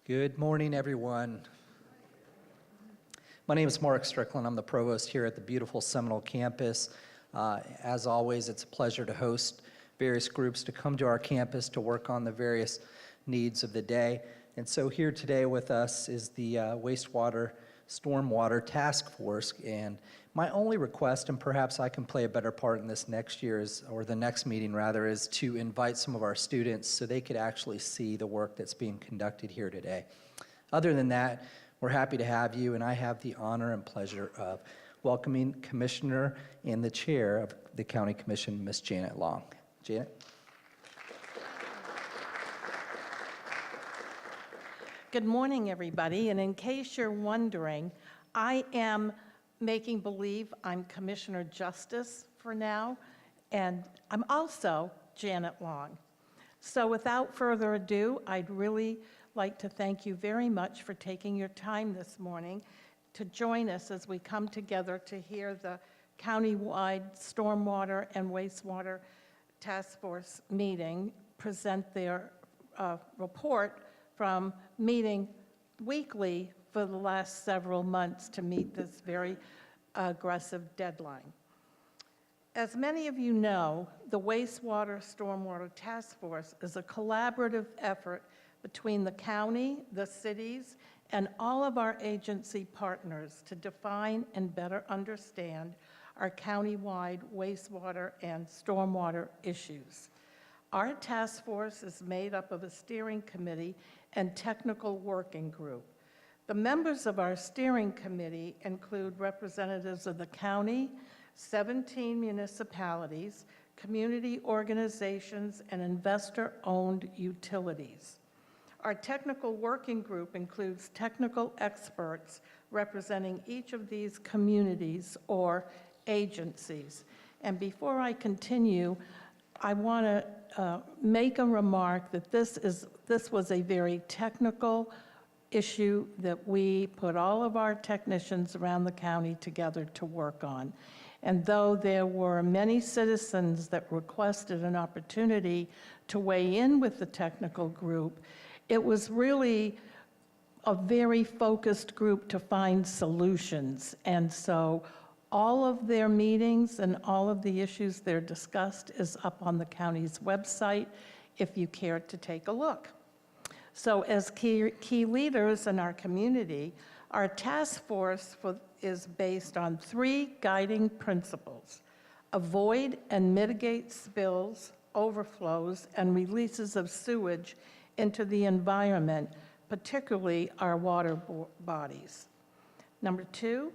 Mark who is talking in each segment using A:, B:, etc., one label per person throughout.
A: Good morning, everyone. My name is Mark Strickland. I'm the provost here at the beautiful Seminole campus. As always, it's a pleasure to host various groups to come to our campus to work on the various needs of the day. And so here today with us is the Wastewater Stormwater Task Force. And my only request, and perhaps I can play a better part in this next year, or the next meeting rather, is to invite some of our students so they could actually see the work that's being conducted here today. Other than that, we're happy to have you, and I have the honor and pleasure of welcoming Commissioner and the Chair of the County Commission, Ms. Janet Long. Janet?
B: Good morning, everybody. And in case you're wondering, I am making believe I'm Commissioner Justice for now, and I'm also Janet Long. So without further ado, I'd really like to thank you very much for taking your time this morning to join us as we come together to hear the countywide Stormwater and Wastewater Task Force meeting present their report from meeting weekly for the last several months to meet this very aggressive deadline. As many of you know, the Wastewater Stormwater Task Force is a collaborative effort between the county, the cities, and all of our agency partners to define and better understand our countywide wastewater and stormwater issues. Our task force is made up of a steering committee and technical working group. The members of our steering committee include representatives of the county, 17 municipalities, community organizations, and investor-owned utilities. Our technical working group includes technical experts representing each of these communities or agencies. And before I continue, I want to make a remark that this was a very technical issue that we put all of our technicians around the county together to work on. And though there were many citizens that requested an opportunity to weigh in with the technical group, it was really a very focused group to find solutions. And so all of their meetings and all of the issues they're discussed is up on the county's website if you care to take a look. So as key leaders in our community, our task force is based on 3 guiding principles: avoid and mitigate spills, overflows, and releases of sewage into the environment, particularly our water bodies. Number 2,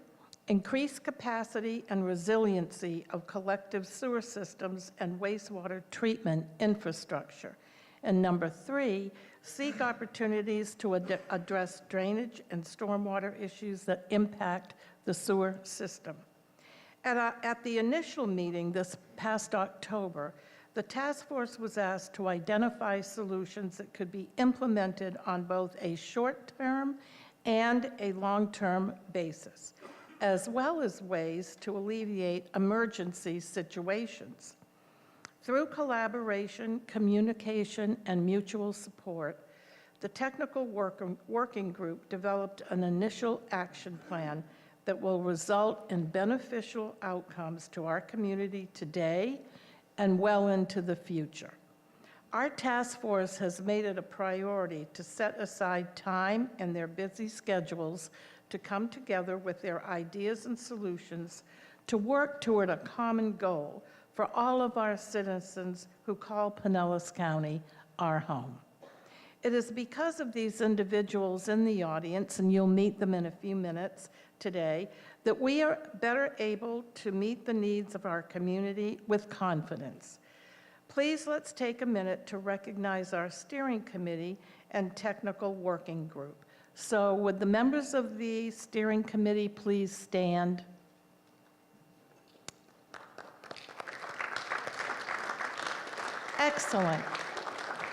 B: increase capacity and resiliency of collective sewer systems and wastewater treatment infrastructure. And number 3, seek opportunities to address drainage and stormwater issues that impact the sewer system. At the initial meeting this past October, the task force was asked to identify solutions that could be implemented on both a short-term and a long-term basis, as well as ways to alleviate emergency situations. Through collaboration, communication, and mutual support, the technical working group developed an initial action plan that will result in beneficial outcomes to our community today and well into the future. Our task force has made it a priority to set aside time in their busy schedules to come together with their ideas and solutions to work toward a common goal for all of our citizens who call Pinellas County our home. It is because of these individuals in the audience, and you'll meet them in a few minutes today, that we are better able to meet the needs of our community with confidence. Please let's take a minute to recognize our steering committee and technical working group. So would the members of the steering committee please stand? Excellent.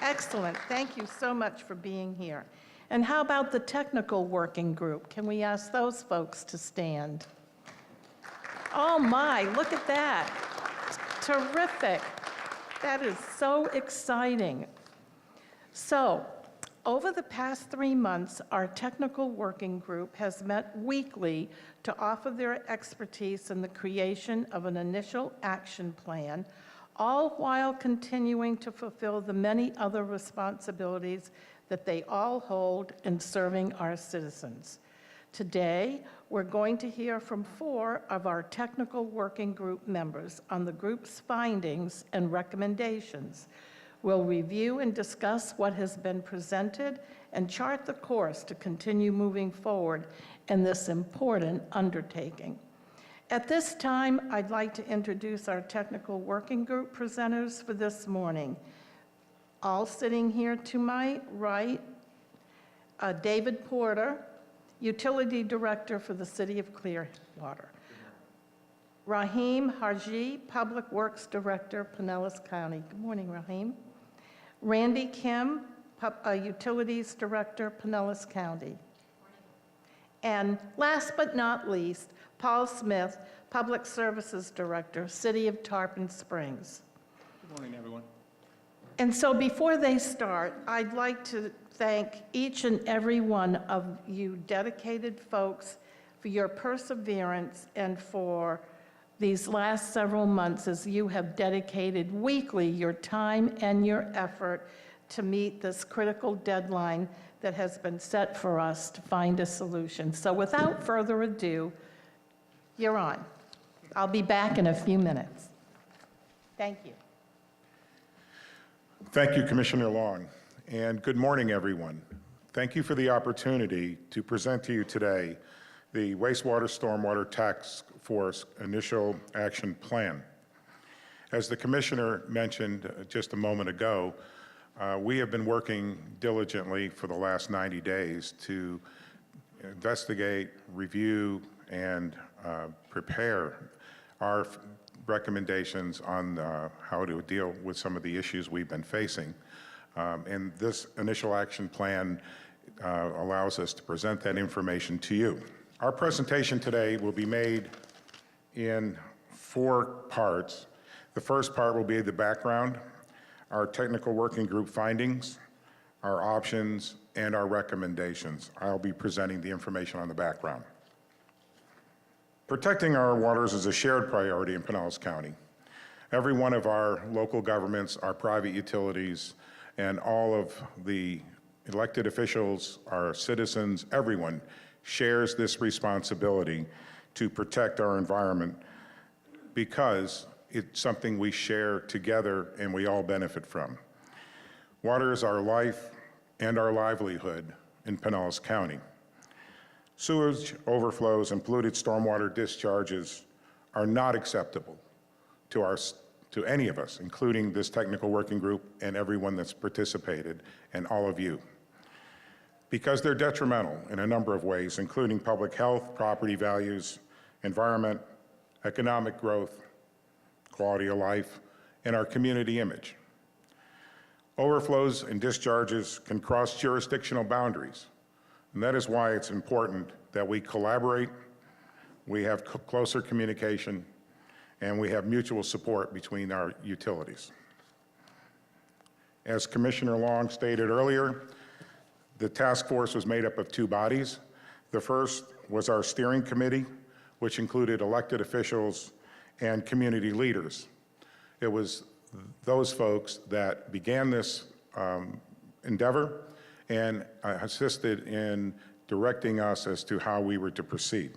B: Excellent. Thank you so much for being here. And how about the technical working group? Can we ask those folks to stand? Oh my, look at that. Terrific. That is so exciting. So Over the past 3 months, our technical working group has met weekly to offer their expertise in the creation of an initial action plan, all while continuing to fulfill the many other responsibilities that they all hold in serving our citizens. Today, we're going to hear from 4 of our technical working group members on the group's findings and recommendations. We'll review and discuss what has been presented and chart the course to continue moving forward in this important undertaking. At this time, I'd like to introduce our technical working group presenters for this morning. All sitting here to my right, David Porter, Utility Director for the City of Clearwater. Rahim Haji, Public Works Director, Pinellas County. Good morning, Rahim. Randy Kim, Utilities Director, Pinellas County. And last but not least, Paul Smith, Public Services Director, City of Tarpon Springs.
C: Good morning, everyone.
B: And so before they start, I'd like to thank each and every one of you dedicated folks for your perseverance and for these last several months as you have dedicated weekly your time and your effort to meet this critical deadline that has been set for us to find a solution. So without further ado, you're on. I'll be back in a few minutes. Thank you.
D: Thank you, Commissioner Long, and good morning, everyone. Thank you for the opportunity to present to you today the Wastewater Stormwater Task Force Initial Action Plan. As the Commissioner mentioned just a moment ago, we have been working diligently for the last 90 days to investigate, review, and prepare our recommendations on how to deal with some of the issues we've been facing. And this initial action plan allows us to present that information to you. Our presentation today will be made in 4 parts. The first part will be the background, our technical working group findings, our options, and our recommendations. I'll be presenting the information on the background. Protecting our waters is a shared priority in Pinellas County. Every one of our local governments, our private utilities, and all of the elected officials, our citizens, everyone shares this responsibility to protect our environment because it's something we share together and we all benefit from. Water is our life and our livelihood in Pinellas County. Sewage overflows and polluted stormwater discharges are not acceptable to any of us, including this technical working group and everyone that's participated and all of you, because they're detrimental in a number of ways, including public health, property values, environment, economic growth, quality of life, and our community image. Overflows and discharges can cross jurisdictional boundaries, and that is why it's important that we collaborate, we have closer communication, and we have mutual support between our utilities. As Commissioner Long stated earlier, the task force was made up of 2 bodies. The first was our steering committee, which included elected officials and community leaders. It was those folks that began this endeavor and assisted in directing us as to how we were to proceed.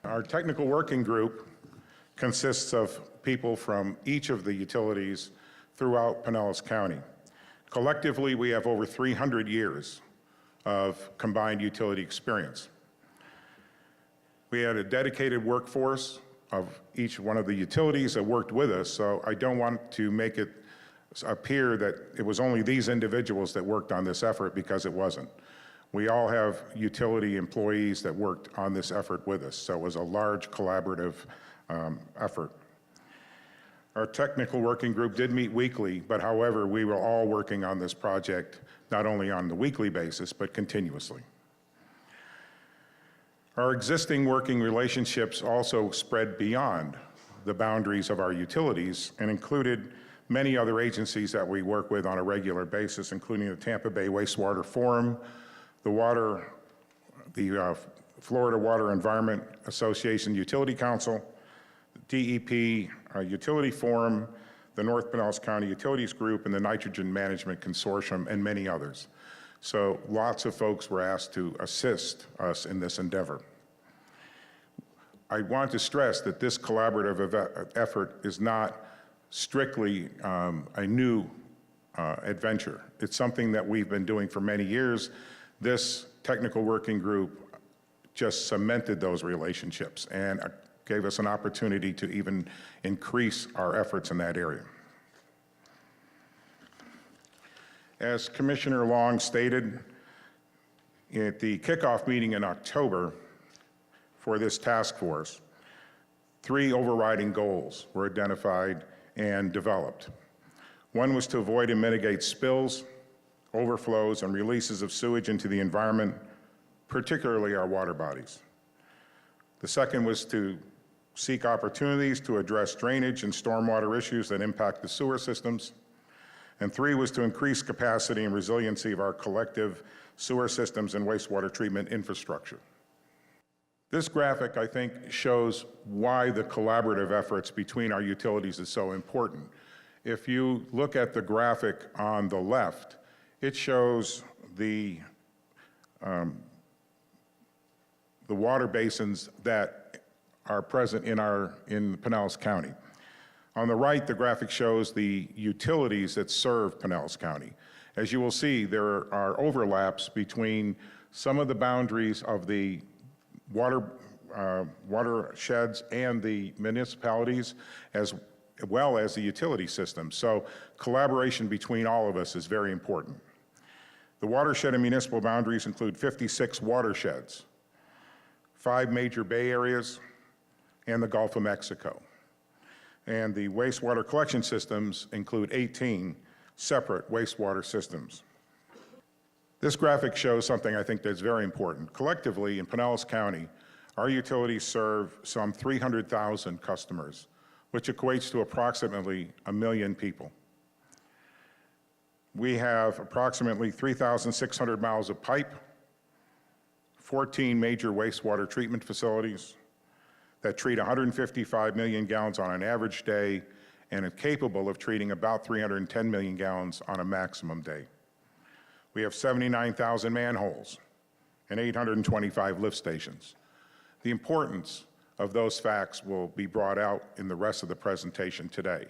D: Our technical working group consists of people from each of the utilities throughout Pinellas County. Collectively, we have over 300 years of combined utility experience. We had a dedicated workforce of each one of the utilities that worked with us, so I don't want to make it appear that it was only these individuals that worked on this effort, because it wasn't. We all have utility employees that worked on this effort with us, so it was a large collaborative effort. Our technical working group did meet weekly, but however, we were all working on this project not only on the weekly basis, but continuously. Our existing working relationships also spread beyond the boundaries of our utilities and included many other agencies that we work with on a regular basis, including the Tampa Bay Wastewater Forum, the Florida Water Environment Association Utility Council, DEP Utility Forum, the North Pinellas County Utilities Group, and the Nitrogen Management Consortium, and many others. So lots of folks were asked to assist us in this endeavor. I want to stress that this collaborative effort is not strictly a new adventure. It's something that we've been doing for many years. This technical working group just cemented those relationships and gave us an opportunity to even increase our efforts in that area. As Commissioner Long stated, at the kickoff meeting in October for this task force, 3 overriding goals were identified and developed. One was to avoid and mitigate spills, overflows, and releases of sewage into the environment, particularly our water bodies. The second was to seek opportunities to address drainage and stormwater issues that impact the sewer systems. And 3 was to increase capacity and resiliency of our collective sewer systems and wastewater treatment infrastructure. This graphic, I think, shows why the collaborative efforts between our utilities is so important. If you look at the graphic on the left, it shows the water basins that are present in Pinellas County. On the right, the graphic shows the utilities that serve Pinellas County. As you will see, there are overlaps between some of the boundaries of the watersheds and the municipalities, as well as the utility system. So collaboration between all of us is very important. The watershed and municipal boundaries include 56 watersheds, 5 major bay areas, and the Gulf of Mexico. And the wastewater collection systems include 18 separate wastewater systems. This graphic shows something I think that's very important. Collectively, in Pinellas County, our utilities serve some 300,000 customers, which equates to approximately 1 million people. We have approximately 3,600 miles of pipe, 14 major wastewater treatment facilities that treat 155 million gallons on an average day and are capable of treating about 310 million gallons on a maximum day. We have 79,000 manholes and 825 lift stations. The importance of those facts will be brought out in the rest of the presentation today.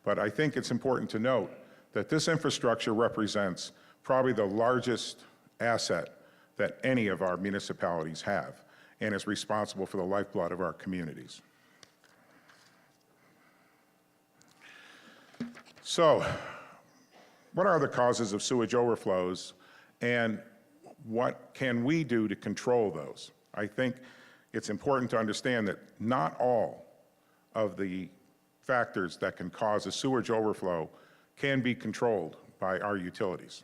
D: But I think it's important to note that this infrastructure represents probably the largest asset that any of our municipalities have and is responsible for the lifeblood of our communities. So, what are the causes of sewage overflows and what can we do to control those? I think it's important to understand that not all of the factors that can cause a sewage overflow can be controlled by our utilities.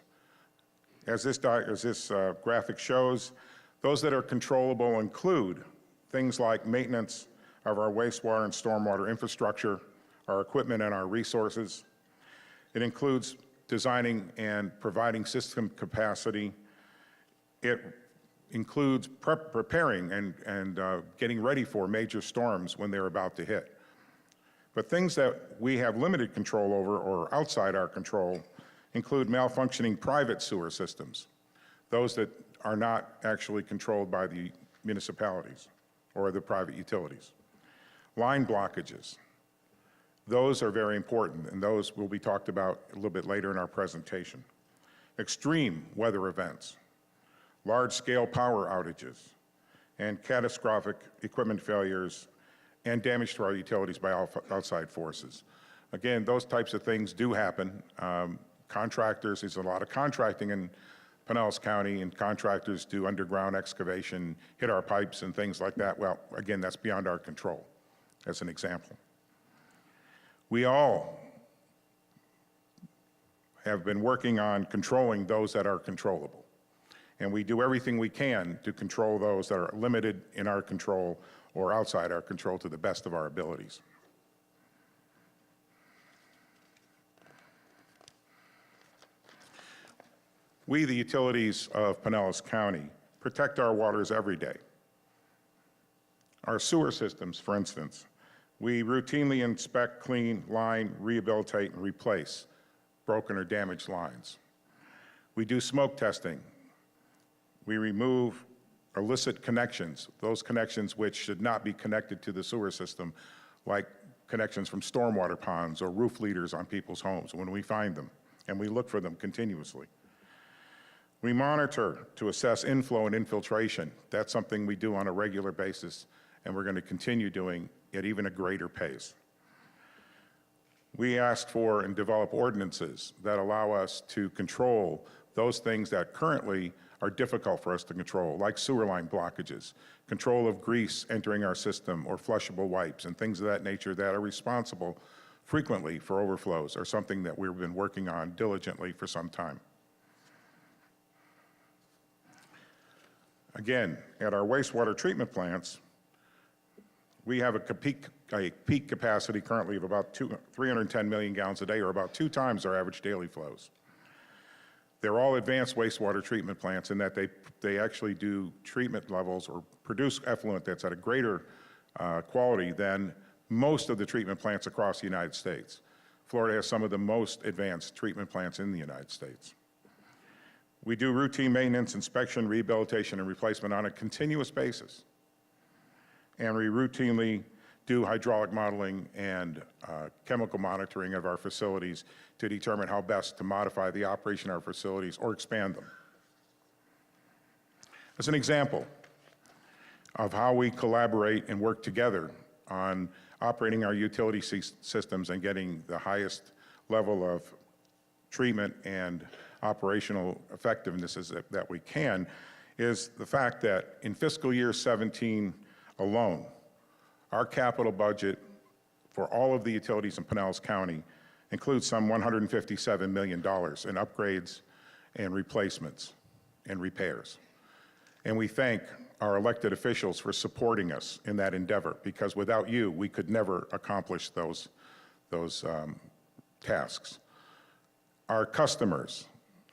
D: As this graphic shows, those that are controllable include things like maintenance of our wastewater and stormwater infrastructure, our equipment and our resources. It includes designing and providing system capacity. It includes preparing and getting ready for major storms when they're about to hit. But things that we have limited control over or outside our control include malfunctioning private sewer systems, those that are not actually controlled by the municipalities or the private utilities. Line blockages. Those are very important, and those will be talked about a little bit later in our presentation. Extreme weather events, large-scale power outages, and catastrophic equipment failures and damage to our utilities by outside forces. Again, those types of things do happen. Contractors, there's a lot of contracting in Pinellas County, and contractors do underground excavation, hit our pipes and things like that. Well, again, that's beyond our control, as an example. We all have been working on controlling those that are controllable. And we do everything we can to control those that are limited in our control or outside our control to the best of our abilities. We, the utilities of Pinellas County, protect our waters every day. Our sewer systems, for instance, we routinely inspect, clean, line, rehabilitate, and replace broken or damaged lines. We do smoke testing. We remove illicit connections, those connections which should not be connected to the sewer system, like connections from stormwater ponds or roof leaders on people's homes when we find them, and we look for them continuously. We monitor to assess inflow and infiltration. That's something we do on a regular basis, and we're going to continue doing at even a greater pace. We ask for and develop ordinances that allow us to control those things that currently are difficult for us to control, like sewer line blockages, control of grease entering our system, or flushable wipes, and things of that nature that are responsible frequently for overflows, are something that we've been working on diligently for some time. Again, at our wastewater treatment plants, we have a peak capacity currently of about 310 million gallons a day, or about 2 times our average daily flows. They're all advanced wastewater treatment plants in that they actually do treatment levels or produce effluent that's at a greater quality than most of the treatment plants across the United States. Florida has some of the most advanced treatment plants in the United States. We do routine maintenance, inspection, rehabilitation, and replacement on a continuous basis. And we routinely do hydraulic modeling and chemical monitoring of our facilities to determine how best to modify the operation of our facilities or expand them. As an example of how we collaborate and work together on operating our utility systems and getting the highest level of treatment and operational effectiveness that we can, is the fact that in fiscal year 17 alone, our capital budget for all of the utilities in Pinellas County includes some $157 million in upgrades and replacements and repairs. And we thank our elected officials for supporting us in that endeavor, because without you, we could never accomplish those tasks. Our customers,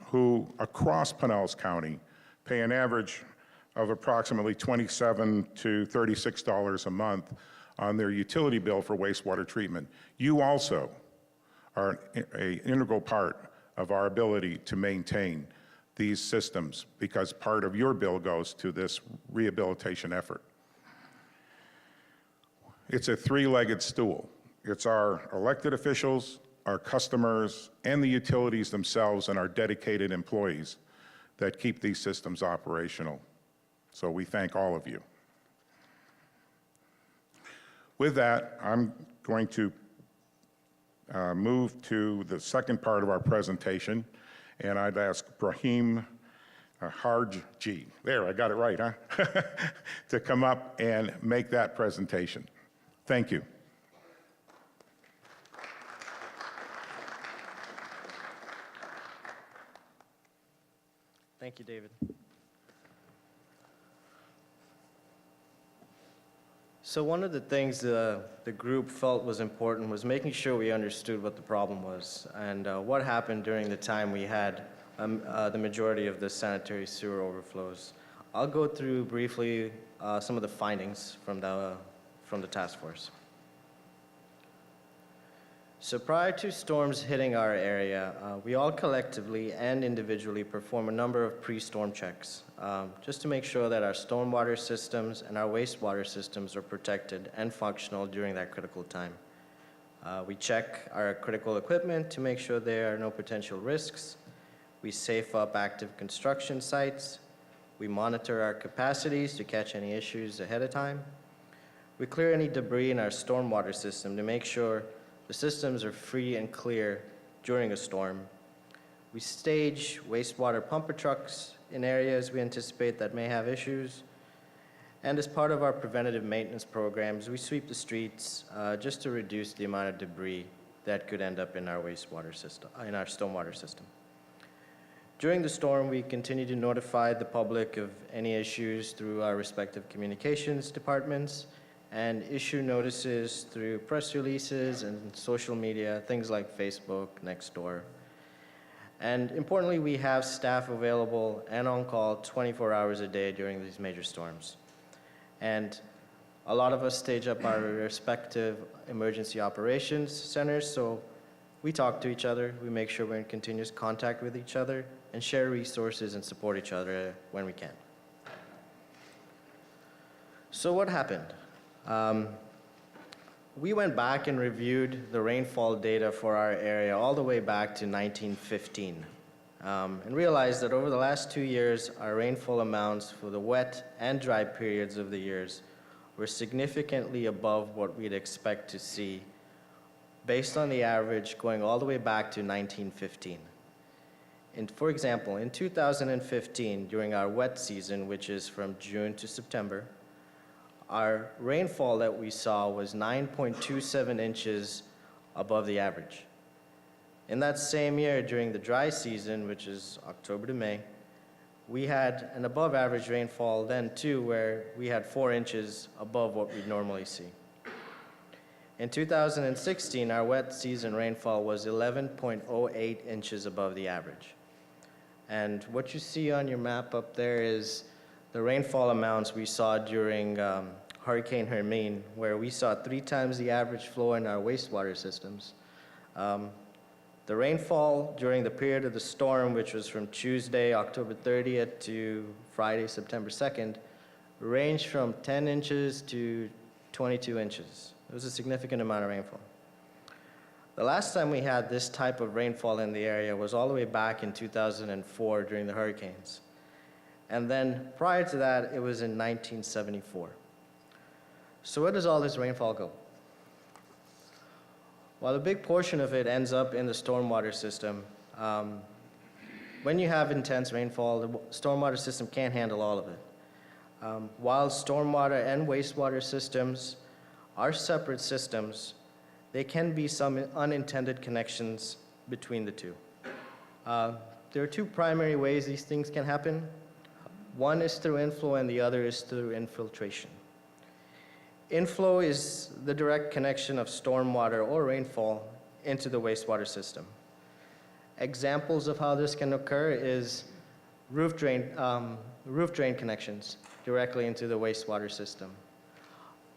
D: who across Pinellas County pay an average of approximately $27 to $36 a month on their utility bill for wastewater treatment, you also are an integral part of our ability to maintain these systems, because part of your bill goes to this rehabilitation effort. It's a 3-legged stool. It's our elected officials, our customers, and the utilities themselves, and our dedicated employees that keep these systems operational. So we thank all of you. With that, I'm going to move to the second part of our presentation, and I'd ask Brahim Harji, there, I got it right, huh? to come up and make that presentation. Thank you.
C: Thank you, David. So one of the things the group felt was important was making sure we understood what the problem was and what happened during the time we had the majority of the sanitary sewer overflows. I'll go through briefly some of the findings from the task force. So prior to storms hitting our area, we all collectively and individually perform a number of pre-storm checks, just to make sure that our stormwater systems and our wastewater systems are protected and functional during that critical time. We check our critical equipment to make sure there are no potential risks. We safe up active construction sites. We monitor our capacities to catch any issues ahead of time. We clear any debris in our stormwater system to make sure the systems are free and clear during a storm. We stage wastewater pumper trucks in areas we anticipate that may have issues. And as part of our preventative maintenance programs, we sweep the streets just to reduce the amount of debris that could end up in our wastewater system, in our stormwater system. During the storm, we continue to notify the public of any issues through our respective communications departments, and issue notices through press releases and social media, things like Facebook, Nextdoor. And importantly, we have staff available and on call 24 hours a day during these major storms. And a lot of us stage up our respective emergency operations centers, so we talk to each other, we make sure we're in continuous contact with each other, and share resources and support each other when we can. So what happened? We went back and reviewed the rainfall data for our area all the way back to 1915, and realized that over the last 2 years, our rainfall amounts for the wet and dry periods of the years were significantly above what we'd expect to see based on the average going all the way back to 1915. For example, in 2015, during our wet season, which is from June to September, our rainfall that we saw was 9.27 inches above the average. In that same year, during the dry season, which is October to May, we had an above average rainfall then too, where we had 4 inches above what we'd normally see. In 2016, our wet season rainfall was 11.08 inches above the average. And what you see on your map up there is the rainfall amounts we saw during Hurricane Hermine, where we saw 3 times the average flow in our wastewater systems. The rainfall during the period of the storm, which was from Tuesday, October 30th to Friday, September 2nd, ranged from 10 inches to 22 inches. It was a significant amount of rainfall. The last time we had this type of rainfall in the area was all the way back in 2004 during the hurricanes. And then prior to that, it was in 1974. So where does all this rainfall go? Well, a big portion of it ends up in the stormwater system. When you have intense rainfall, the stormwater system can't handle all of it. While stormwater and wastewater systems are separate systems, there can be some unintended connections between the two. There are 2 primary ways these things can happen. One is through inflow and the other is through infiltration. Inflow is the direct connection of stormwater or rainfall into the wastewater system. Examples of how this can occur is roof drain connections directly into the wastewater system,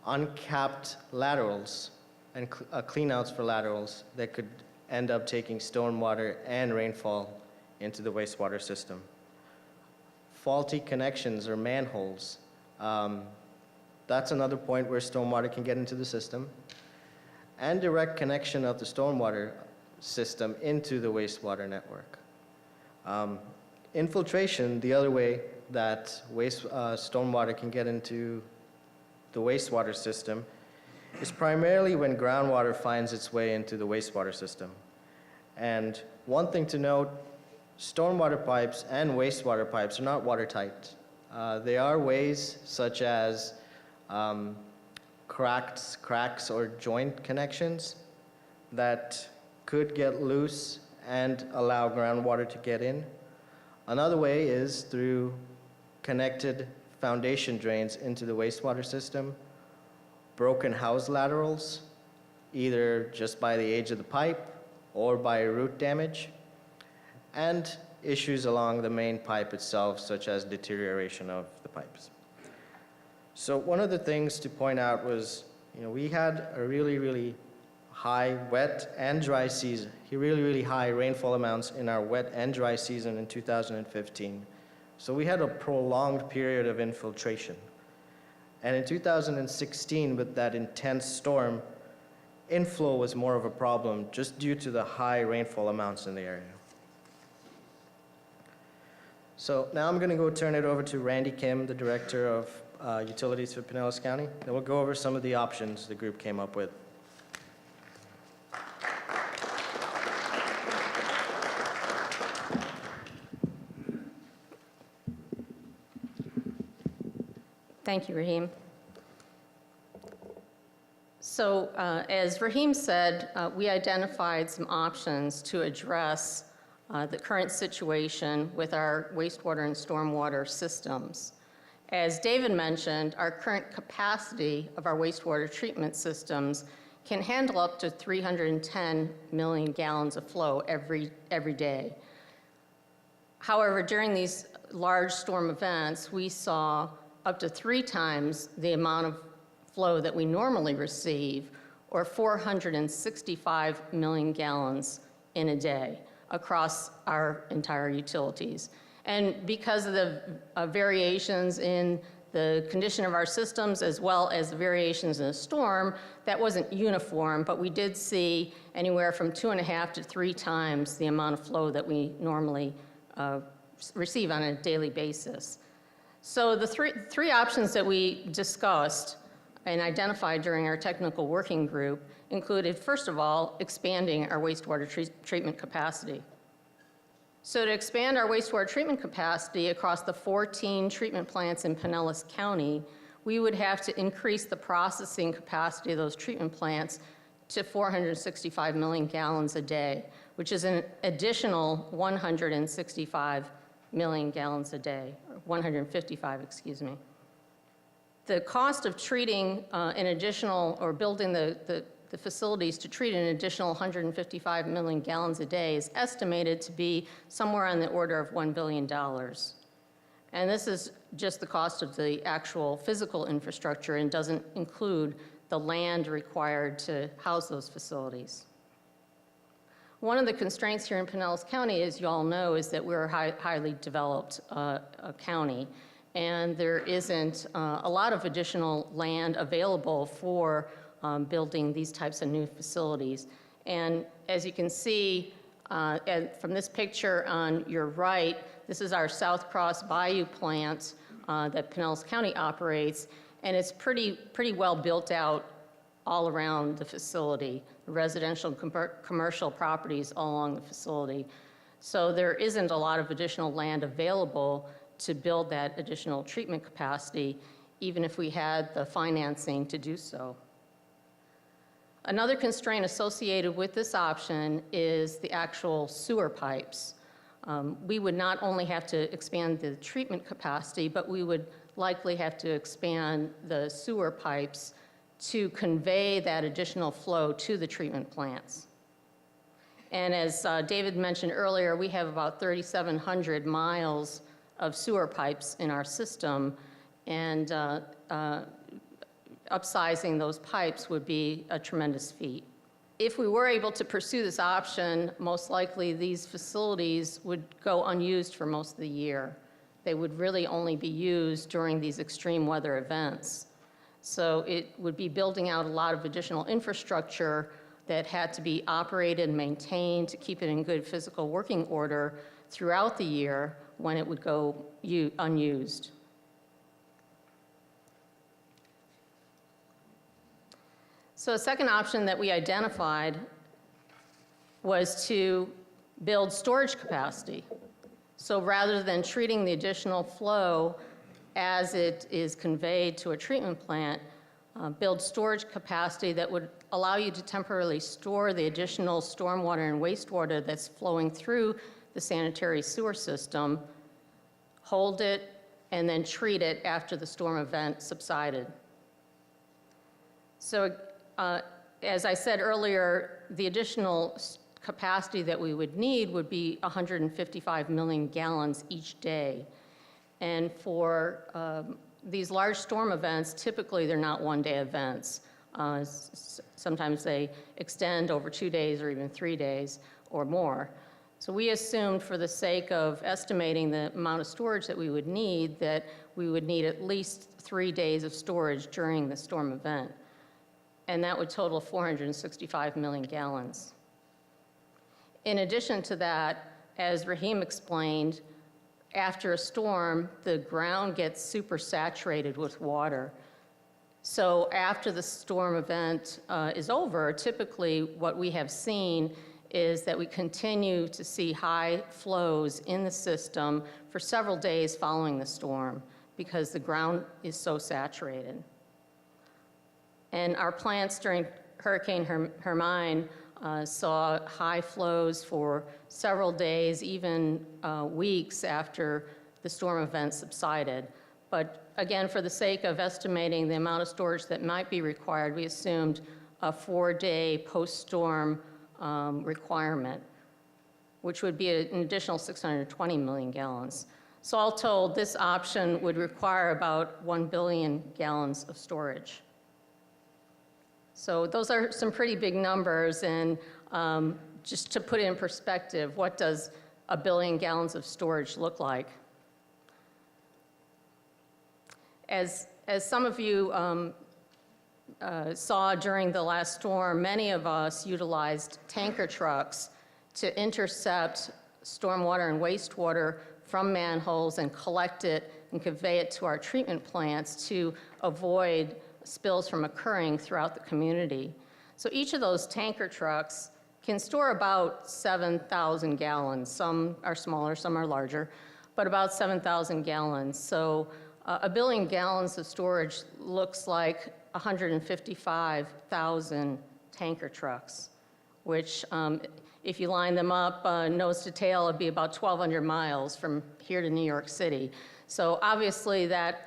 C: uncapped laterals and cleanouts for laterals that could end up taking stormwater and rainfall into the wastewater system, faulty connections or manholes. That's another point where stormwater can get into the system, and direct connection of the stormwater system into the wastewater network. Infiltration, the other way that stormwater can get into the wastewater system, is primarily when groundwater finds its way into the wastewater system. And one thing to note, stormwater pipes and wastewater pipes are not watertight. There are ways such as cracks or joint connections that could get loose and allow groundwater to get in. Another way is through connected foundation drains into the wastewater system, broken house laterals, either just by the age of the pipe or by root damage, and issues along the main pipe itself, such as deterioration of the pipes. So one of the things to point out was, we had a really high wet and dry season, really high rainfall amounts in our wet and dry season in 2015. So we had a prolonged period of infiltration. And in 2016, with that intense storm, inflow was more of a problem just due to the high rainfall amounts in the area. So now I'm going to go turn it over to Randy Kim, the Director of Utilities for Pinellas County. Then we'll go over some of the options the group came up with.
E: Thank you, Raheem. So as Raheem said, we identified some options to address the current situation with our wastewater and stormwater systems. As David mentioned, our current capacity of our wastewater treatment systems can handle up to 310 million gallons of flow every day. However, during these large storm events, we saw up to 3 times the amount of flow that we normally receive, or 465 million gallons in a day across our entire utilities. And because of the variations in the condition of our systems, as well as the variations in the storm, that wasn't uniform, but we did see anywhere from 2.5 to 3 times the amount of flow that we normally receive on a daily basis. So the three options that we discussed and identified during our technical working group included, first of all, expanding our wastewater treatment capacity. So to expand our wastewater treatment capacity across the 14 treatment plants in Pinellas County, we would have to increase the processing capacity of those treatment plants to 465 million gallons a day, which is an additional 165 million gallons a day, or 155, excuse me. The cost of treating an additional, or building the facilities to treat an additional 155 million gallons a day is estimated to be somewhere on the order of $1 billion. And this is just the cost of the actual physical infrastructure and doesn't include the land required to house those facilities. One of the constraints here in Pinellas County, as you all know, is that we're a highly developed county, and there isn't a lot of additional land available for building these types of new facilities. And as you can see from this picture on your right, this is our South Cross Bayou plant that Pinellas County operates, and it's pretty well built out all around the facility, residential and commercial properties all along the facility. So there isn't a lot of additional land available to build that additional treatment capacity, even if we had the financing to do so. Another constraint associated with this option is the actual sewer pipes. We would not only have to expand the treatment capacity, but we would likely have to expand the sewer pipes to convey that additional flow to the treatment plants. And as David mentioned earlier, we have about 3,700 miles of sewer pipes in our system, and upsizing those pipes would be a tremendous feat. If we were able to pursue this option, most likely these facilities would go unused for most of the year. They would really only be used during these extreme weather events. So it would be building out a lot of additional infrastructure that had to be operated and maintained to keep it in good physical working order throughout the year when it would go unused. So a second option that we identified was to build storage capacity. So rather than treating the additional flow as it is conveyed to a treatment plant, build storage capacity that would allow you to temporarily store the additional stormwater and wastewater that's flowing through the sanitary sewer system, hold it, and then treat it after the storm event subsided. So as I said earlier, the additional capacity that we would need would be 155 million gallons each day. And for these large storm events, typically they're not one-day events. Sometimes they extend over 2 days or even 3 days or more. So we assumed, for the sake of estimating the amount of storage that we would need, that we would need at least 3 days of storage during the storm event. And that would total 465 million gallons. In addition to that, as Rahim explained, after a storm, the ground gets super saturated with water. So after the storm event is over, typically what we have seen is that we continue to see high flows in the system for several days following the storm because the ground is so saturated. And our plants during Hurricane Hermine saw high flows for several days, even weeks after the storm event subsided. But again, for the sake of estimating the amount of storage that might be required, we assumed a 4-day post-storm requirement. which would be an additional 620 million gallons. So all told, this option would require about 1 billion gallons of storage. So those are some pretty big numbers, and just to put it in perspective, what does 1 billion gallons of storage look like? As some of you saw during the last storm, many of us utilized tanker trucks to intercept stormwater and wastewater from manholes and collect it and convey it to our treatment plants to avoid spills from occurring throughout the community. So each of those tanker trucks can store about 7,000 gallons. Some are smaller, some are larger, but about 7,000 gallons. So 1 billion gallons of storage looks like 155,000 tanker trucks, which if you line them up nose to tail, it'd be about 1,200 miles from here to New York City. So obviously that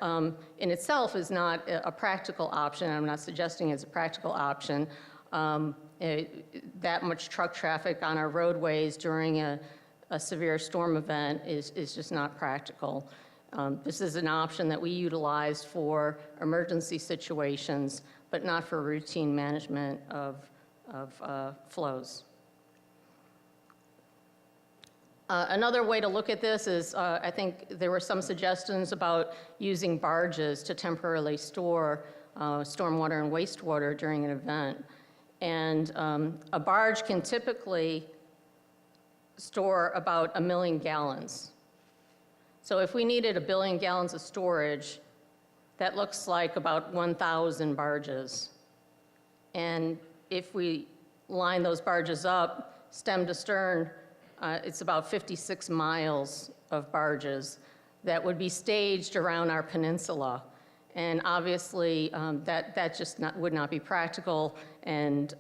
E: in itself is not a practical option. I'm not suggesting it's a practical option. That much truck traffic on our roadways during a severe storm event is just not practical. This is an option that we utilize for emergency situations, but not for routine management of flows. Another way to look at this is, I think there were some suggestions about using barges to temporarily store stormwater and wastewater during an event. And a barge can typically store about 1 million gallons. So if we needed 1 billion gallons of storage, that looks like about 1,000 barges. And if we line those barges up, stem to stern, it's about 56 miles of barges that would be staged around our peninsula. And obviously, that just would not be practical. And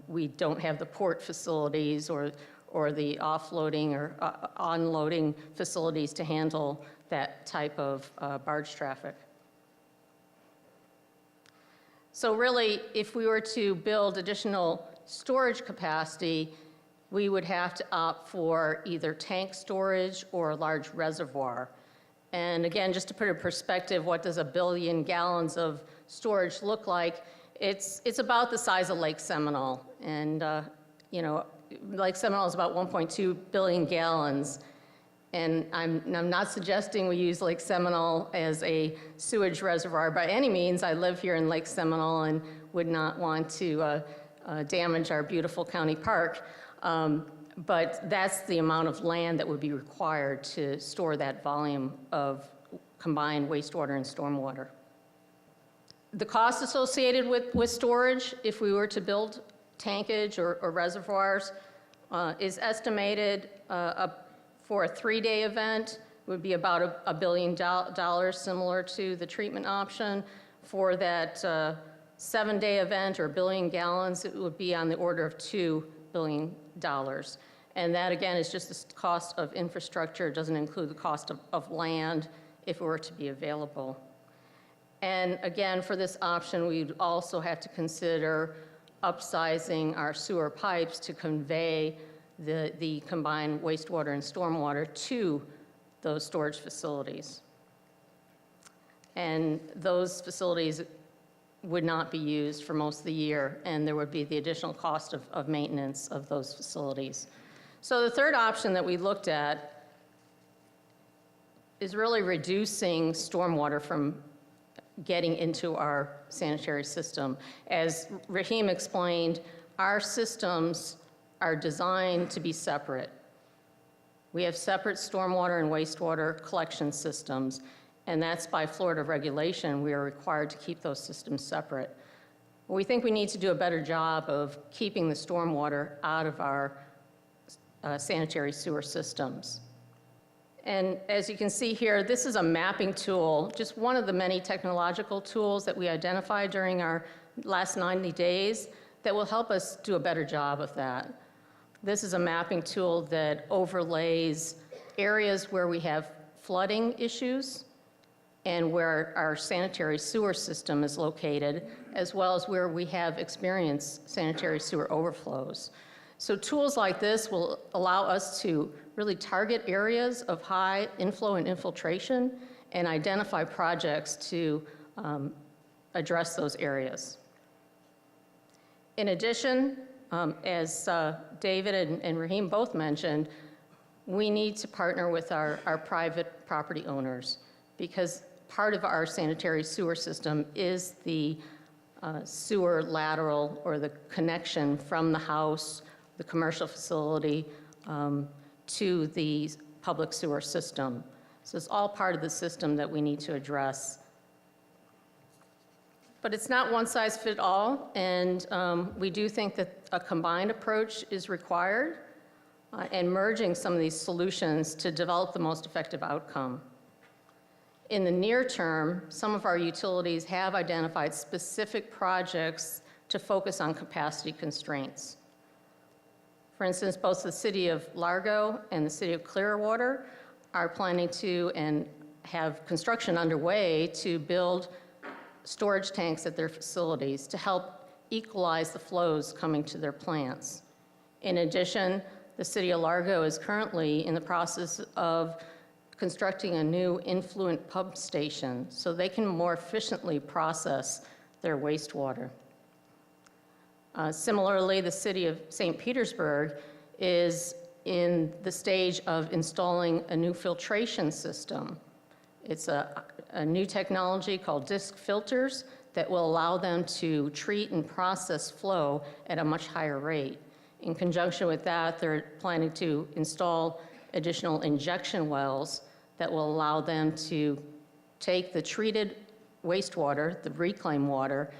E: we don't have the port facilities or the offloading or onloading facilities to handle that type of barge traffic. So really, if we were to build additional storage capacity, we would have to opt for either tank storage or a large reservoir. And again, just to put in perspective, what does 1 billion gallons of storage look like? It's about the size of Lake Seminole. And Lake Seminole is about 1.2 billion gallons. And I'm not suggesting we use Lake Seminole as a sewage reservoir by any means. I live here in Lake Seminole and would not want to damage our beautiful county park. But that's the amount of land that would be required to store that volume of combined wastewater and stormwater. The cost associated with storage, if we were to build tankage or reservoirs, is estimated for a 3-day event would be about $1 billion, similar to the treatment option. For that 7-day event or 1 billion gallons, it would be on the order of $2 billion. And that, again, is just the cost of infrastructure. It doesn't include the cost of land if it were to be available. And again, for this option, we'd also have to consider upsizing our sewer pipes to convey the combined wastewater and stormwater to those storage facilities. And those facilities would not be used for most of the year, and there would be the additional cost of maintenance of those facilities. So the third option that we looked at is really reducing stormwater from getting into our sanitary system. As Rahim explained, our systems are designed to be separate. We have separate stormwater and wastewater collection systems, and that's by Florida regulation. We are required to keep those systems separate. We think we need to do a better job of keeping the stormwater out of our sanitary sewer systems. And as you can see here, this is a mapping tool, just one of the many technological tools that we identified during our last 90 days that will help us do a better job of that. This is a mapping tool that overlays areas where we have flooding issues and where our sanitary sewer system is located, as well as where we have experienced sanitary sewer overflows. So tools like this will allow us to really target areas of high inflow and infiltration and identify projects to address those areas. In addition, as David and Raheem both mentioned, we need to partner with our private property owners, because part of our sanitary sewer system is the sewer lateral, or the connection from the house, the commercial facility, to the public sewer system. So it's all part of the system that we need to address. But it's not one size fit all, and we do think that a combined approach is required, and merging some of these solutions to develop the most effective outcome. In the near term, some of our utilities have identified specific projects to focus on capacity constraints. For instance, both the City of Largo and the City of Clearwater are planning to and have construction underway to build storage tanks at their facilities to help equalize the flows coming to their plants. In addition, the City of Largo is currently in the process of constructing a new influent pump station so they can more efficiently process their wastewater. Similarly, the City of St. Petersburg is in the stage of installing a new filtration system. It's a new technology called disc filters that will allow them to treat and process flow at a much higher rate. In conjunction with that, they're planning to install additional injection wells that will allow them to take the treated wastewater, the reclaimed water,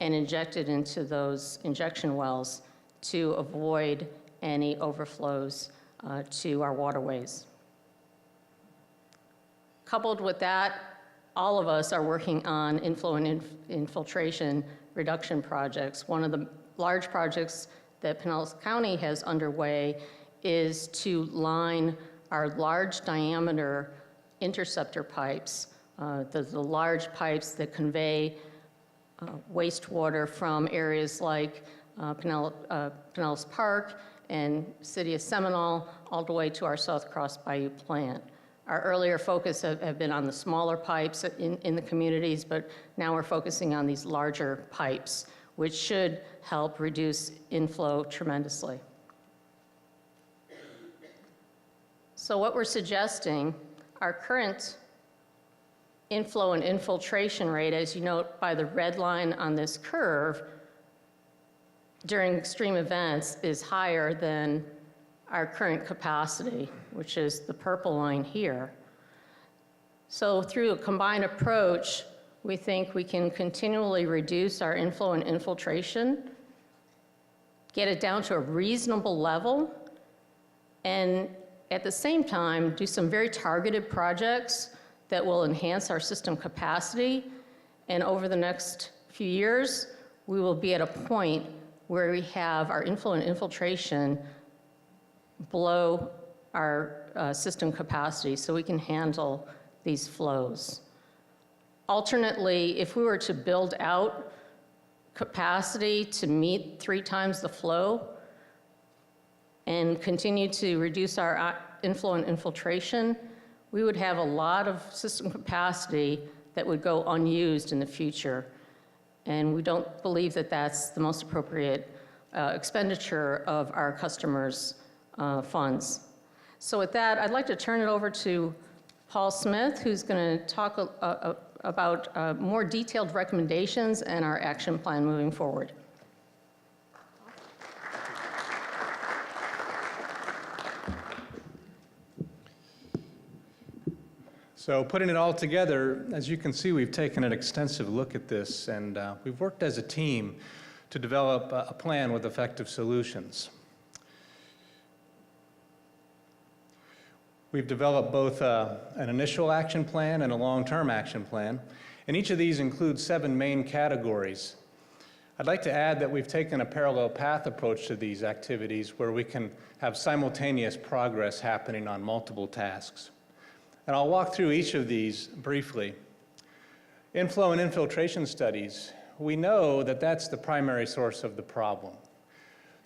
E: and inject it into those injection wells to avoid any overflows to our waterways. Coupled with that, all of us are working on inflow and infiltration reduction projects. One of the large projects that Pinellas County has underway is to line our large diameter interceptor pipes, the large pipes that convey wastewater from areas like Pinellas Park and City of Seminole, all the way to our South Cross Bayou plant. Our earlier focus have been on the smaller pipes in the communities, but now we're focusing on these larger pipes, which should help reduce inflow tremendously. So what we're suggesting, our current inflow and infiltration rate, as you note by the red line on this curve, during extreme events is higher than our current capacity, which is the purple line here. So through a combined approach, we think we can continually reduce our inflow and infiltration, get it down to a reasonable level, and at the same time, do some very targeted projects that will enhance our system capacity. And over the next few years, we will be at a point where we have our inflow and infiltration below our system capacity so we can handle these flows. Alternately, if we were to build out capacity to meet 3 times the flow and continue to reduce our inflow and infiltration, we would have a lot of system capacity that would go unused in the future. And we don't believe that that's the most appropriate expenditure of our customers' funds. So with that, I'd like to turn it over to Paul Smith, who's going to talk about more detailed recommendations and our action plan moving forward.
F: So putting it all together, as you can see, we've taken an extensive look at this, and we've worked as a team to develop a plan with effective solutions. We've developed both an initial action plan and a long-term action plan, and each of these includes 7 main categories. I'd like to add that we've taken a parallel path approach to these activities where we can have simultaneous progress happening on multiple tasks. And I'll walk through each of these briefly. Inflow and infiltration studies, we know that that's the primary source of the problem.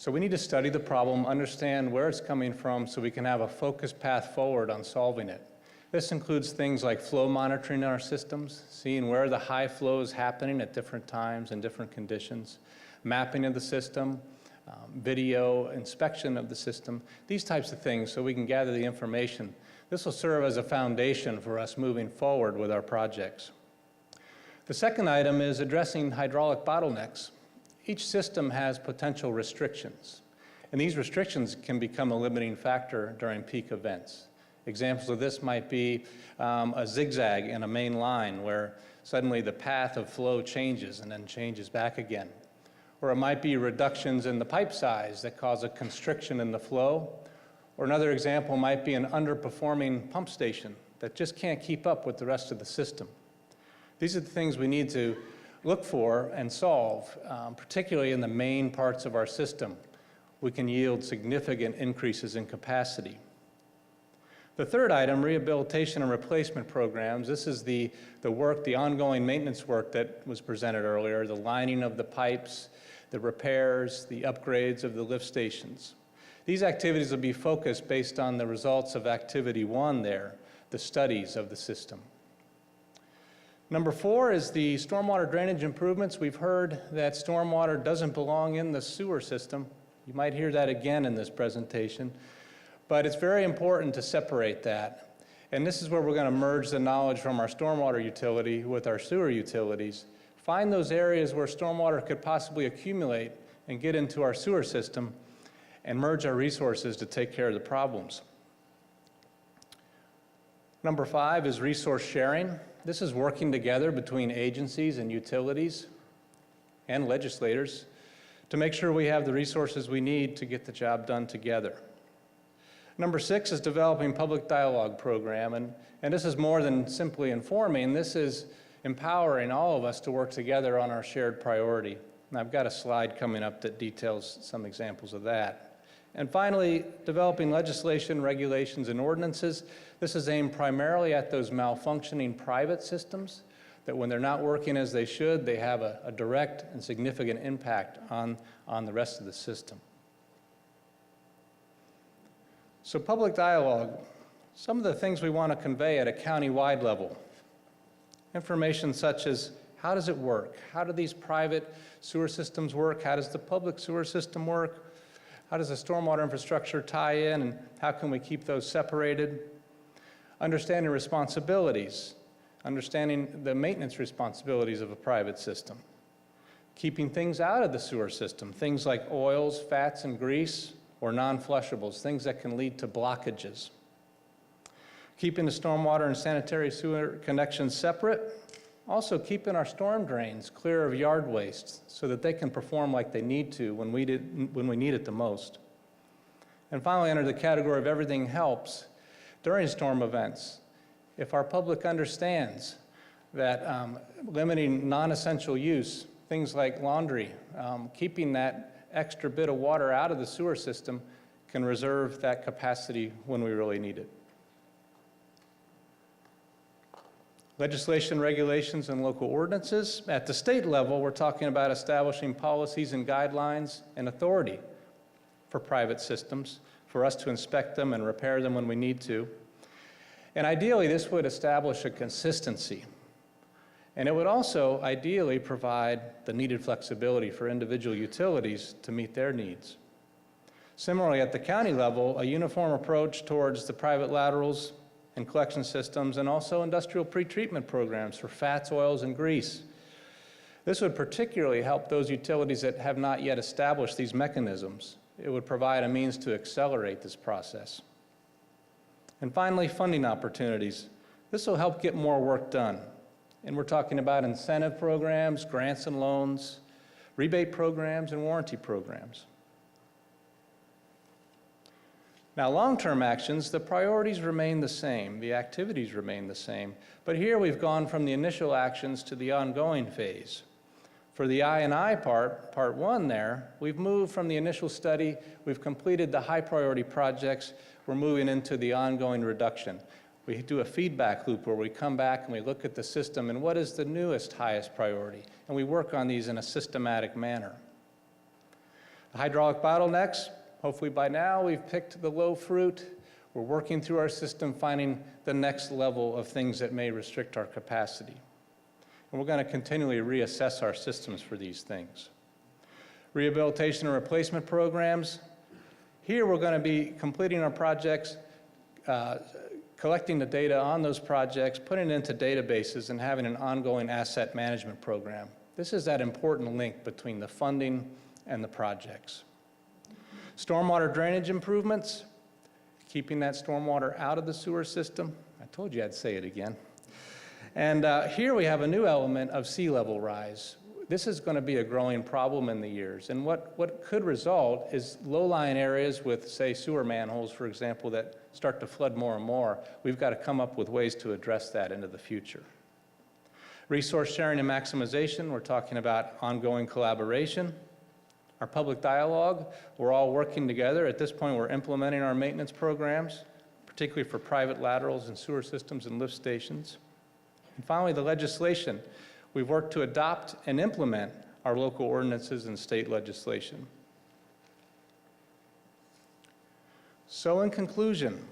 F: So we need to study the problem, understand where it's coming from so we can have a focused path forward on solving it. This includes things like flow monitoring in our systems, seeing where the high flow is happening at different times and different conditions, mapping of the system, video inspection of the system, these types of things so we can gather the information. This will serve as a foundation for us moving forward with our projects. The second item is addressing hydraulic bottlenecks. Each system has potential restrictions, and these restrictions can become a limiting factor during peak events. Examples of this might be a zigzag in a main line where suddenly the path of flow changes and then changes back again. Or it might be reductions in the pipe size that cause a constriction in the flow. Or another example might be an underperforming pump station that just can't keep up with the rest of the system. These are the things we need to look for and solve, particularly in the main parts of our system. We can yield significant increases in capacity. The third item, rehabilitation and replacement programs. This is the work, the ongoing maintenance work that was presented earlier, the lining of the pipes, the repairs, the upgrades of the lift stations. These activities will be focused based on the results of activity 1 there, the studies of the system. Number 4 is the stormwater drainage improvements. We've heard that stormwater doesn't belong in the sewer system. You might hear that again in this presentation. But it's very important to separate that. And this is where we're going to merge the knowledge from our stormwater utility with our sewer utilities. Find those areas where stormwater could possibly accumulate and get into our sewer system and merge our resources to take care of the problems. Number 5 is resource sharing. This is working together between agencies and utilities and legislators to make sure we have the resources we need to get the job done together. Number 6 is developing public dialogue program, and this is more than simply informing. This is empowering all of us to work together on our shared priority. And I've got a slide coming up that details some examples of that. And finally, developing legislation, regulations, and ordinances. This is aimed primarily at those malfunctioning private systems that when they're not working as they should, they have a direct and significant impact on the rest of the system. So public dialogue, some of the things we want to convey at a county-wide level. Information such as, how does it work? How do these private sewer systems work? How does the public sewer system work? How does the stormwater infrastructure tie in, and how can we keep those separated? Understanding responsibilities, understanding the maintenance responsibilities of a private system. Keeping things out of the sewer system, things like oils, fats, and grease, or non-flushables, things that can lead to blockages. Keeping the stormwater and sanitary sewer connections separate. Also keeping our storm drains clear of yard waste so that they can perform like they need to when we need it the most. And finally, under the category of everything helps, during storm events, if our public understands that limiting non-essential use, things like laundry, keeping that extra bit of water out of the sewer system can reserve that capacity when we really need it. Legislation, regulations, and local ordinances. At the state level, we're talking about establishing policies and guidelines and authority for private systems, for us to inspect them and repair them when we need to. And ideally, this would establish a consistency. And it would also ideally provide the needed flexibility for individual utilities to meet their needs. Similarly, at the county level, a uniform approach towards the private laterals and collection systems, and also industrial pretreatment programs for fats, oils, and grease. This would particularly help those utilities that have not yet established these mechanisms. It would provide a means to accelerate this process. And finally, funding opportunities. This will help get more work done. And we're talking about incentive programs, grants and loans, rebate programs, and warranty programs. Now, long-term actions, the priorities remain the same, the activities remain the same, but here we've gone from the initial actions to the ongoing phase. For the I&I part 1 there, we've moved from the initial study, we've completed the high-priority projects, we're moving into the ongoing reduction. We do a feedback loop where we come back and we look at the system and what is the newest highest priority, and we work on these in a systematic manner. The hydraulic bottlenecks, hopefully by now we've picked the low fruit. We're working through our system, finding the next level of things that may restrict our capacity. And we're going to continually reassess our systems for these things. Rehabilitation and replacement programs. Here we're going to be completing our projects, collecting the data on those projects, putting it into databases, and having an ongoing asset management program. This is that important link between the funding and the projects. Stormwater drainage improvements, keeping that stormwater out of the sewer system. I told you I'd say it again. And here we have a new element of sea level rise. This is going to be a growing problem in the years. And what could result is low-lying areas with, say, sewer manholes, for example, that start to flood more and more. We've got to come up with ways to address that into the future. Resource sharing and maximization, we're talking about ongoing collaboration. Our public dialogue, we're all working together. At this point, we're implementing our maintenance programs, particularly for private laterals and sewer systems and lift stations. And finally, the legislation. We've worked to adopt and implement our local ordinances and state legislation. So in conclusion,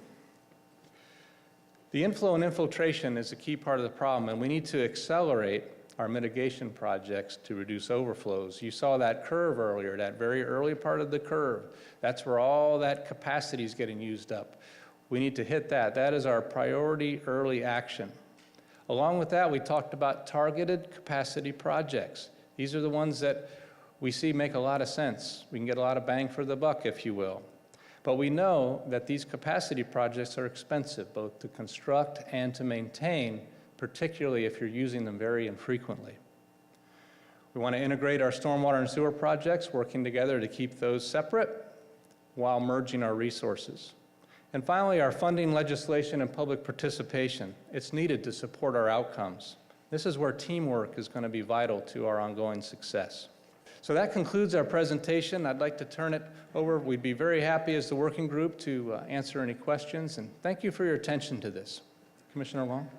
F: the inflow and infiltration is a key part of the problem, and we need to accelerate our mitigation projects to reduce overflows. You saw that curve earlier, that very early part of the curve. That's where all that capacity is getting used up. We need to hit that. That is our priority early action. Along with that, we talked about targeted capacity projects. These are the ones that we see make a lot of sense. We can get a lot of bang for the buck, if you will. But we know that these capacity projects are expensive, both to construct and to maintain, particularly if you're using them very infrequently. We want to integrate our stormwater and sewer projects, working together to keep those separate while merging our resources. And finally, our funding legislation and public participation. It's needed to support our outcomes. This is where teamwork is going to be vital to our ongoing success. So that concludes our presentation. I'd like to turn it over. We'd be very happy as the working group to answer any questions, and thank you for your attention to this. Commissioner Long?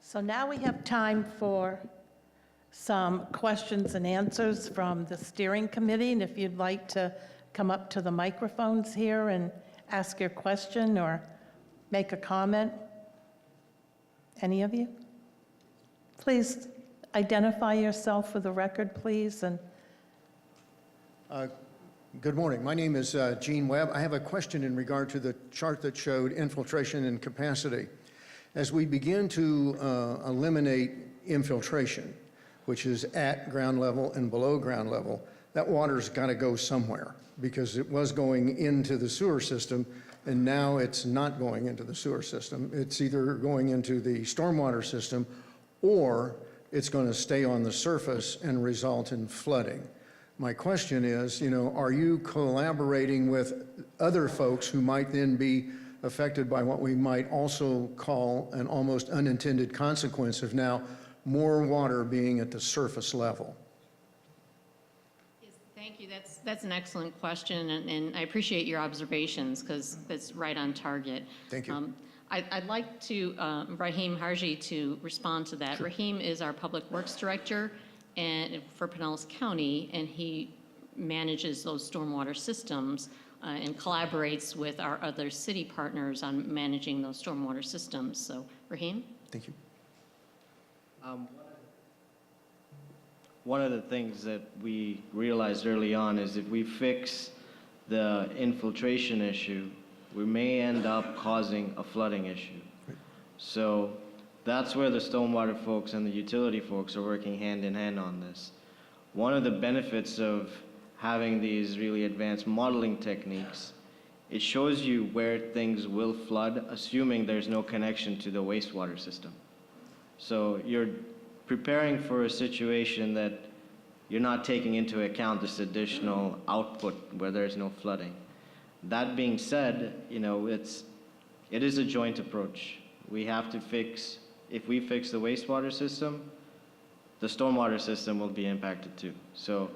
B: So now we have time for some questions and answers from the steering committee. And if you'd like to come up to the microphones here and ask your question or make a comment, any of you? Please identify yourself for the record, please. And
G: Good morning. My name is Gene Webb. I have a question in regard to the chart that showed infiltration and capacity. As we begin to eliminate infiltration, which is at ground level and below ground level, that water's got to go somewhere because it was going into the sewer system and now it's not going into the sewer system. It's either going into the stormwater system or it's going to stay on the surface and result in flooding. My question is, are you collaborating with other folks who might then be affected by what we might also call an almost unintended consequence of now more water being at the surface level?
E: Yes, thank you. That's an excellent question, and I appreciate your observations because that's right on target.
G: Thank you.
E: I'd like to Rahim Harji to respond to that. Sure. Rahim is our Public Works Director for Pinellas County, and he manages those stormwater systems and collaborates with our other city partners on managing those stormwater systems. So, Rahim?
G: Thank you.
C: One of the things that we realized early on is if we fix the infiltration issue, we may end up causing a flooding issue. So that's where the stormwater folks and the utility folks are working hand in hand on this. One of the benefits of having these really advanced modeling techniques, it shows you where things will flood, assuming there's no connection to the wastewater system. So you're preparing for a situation that you're not taking into account this additional output where there's no flooding. That being said, it is a joint approach. We have to fix, if we fix the wastewater system, the stormwater system will be impacted too. So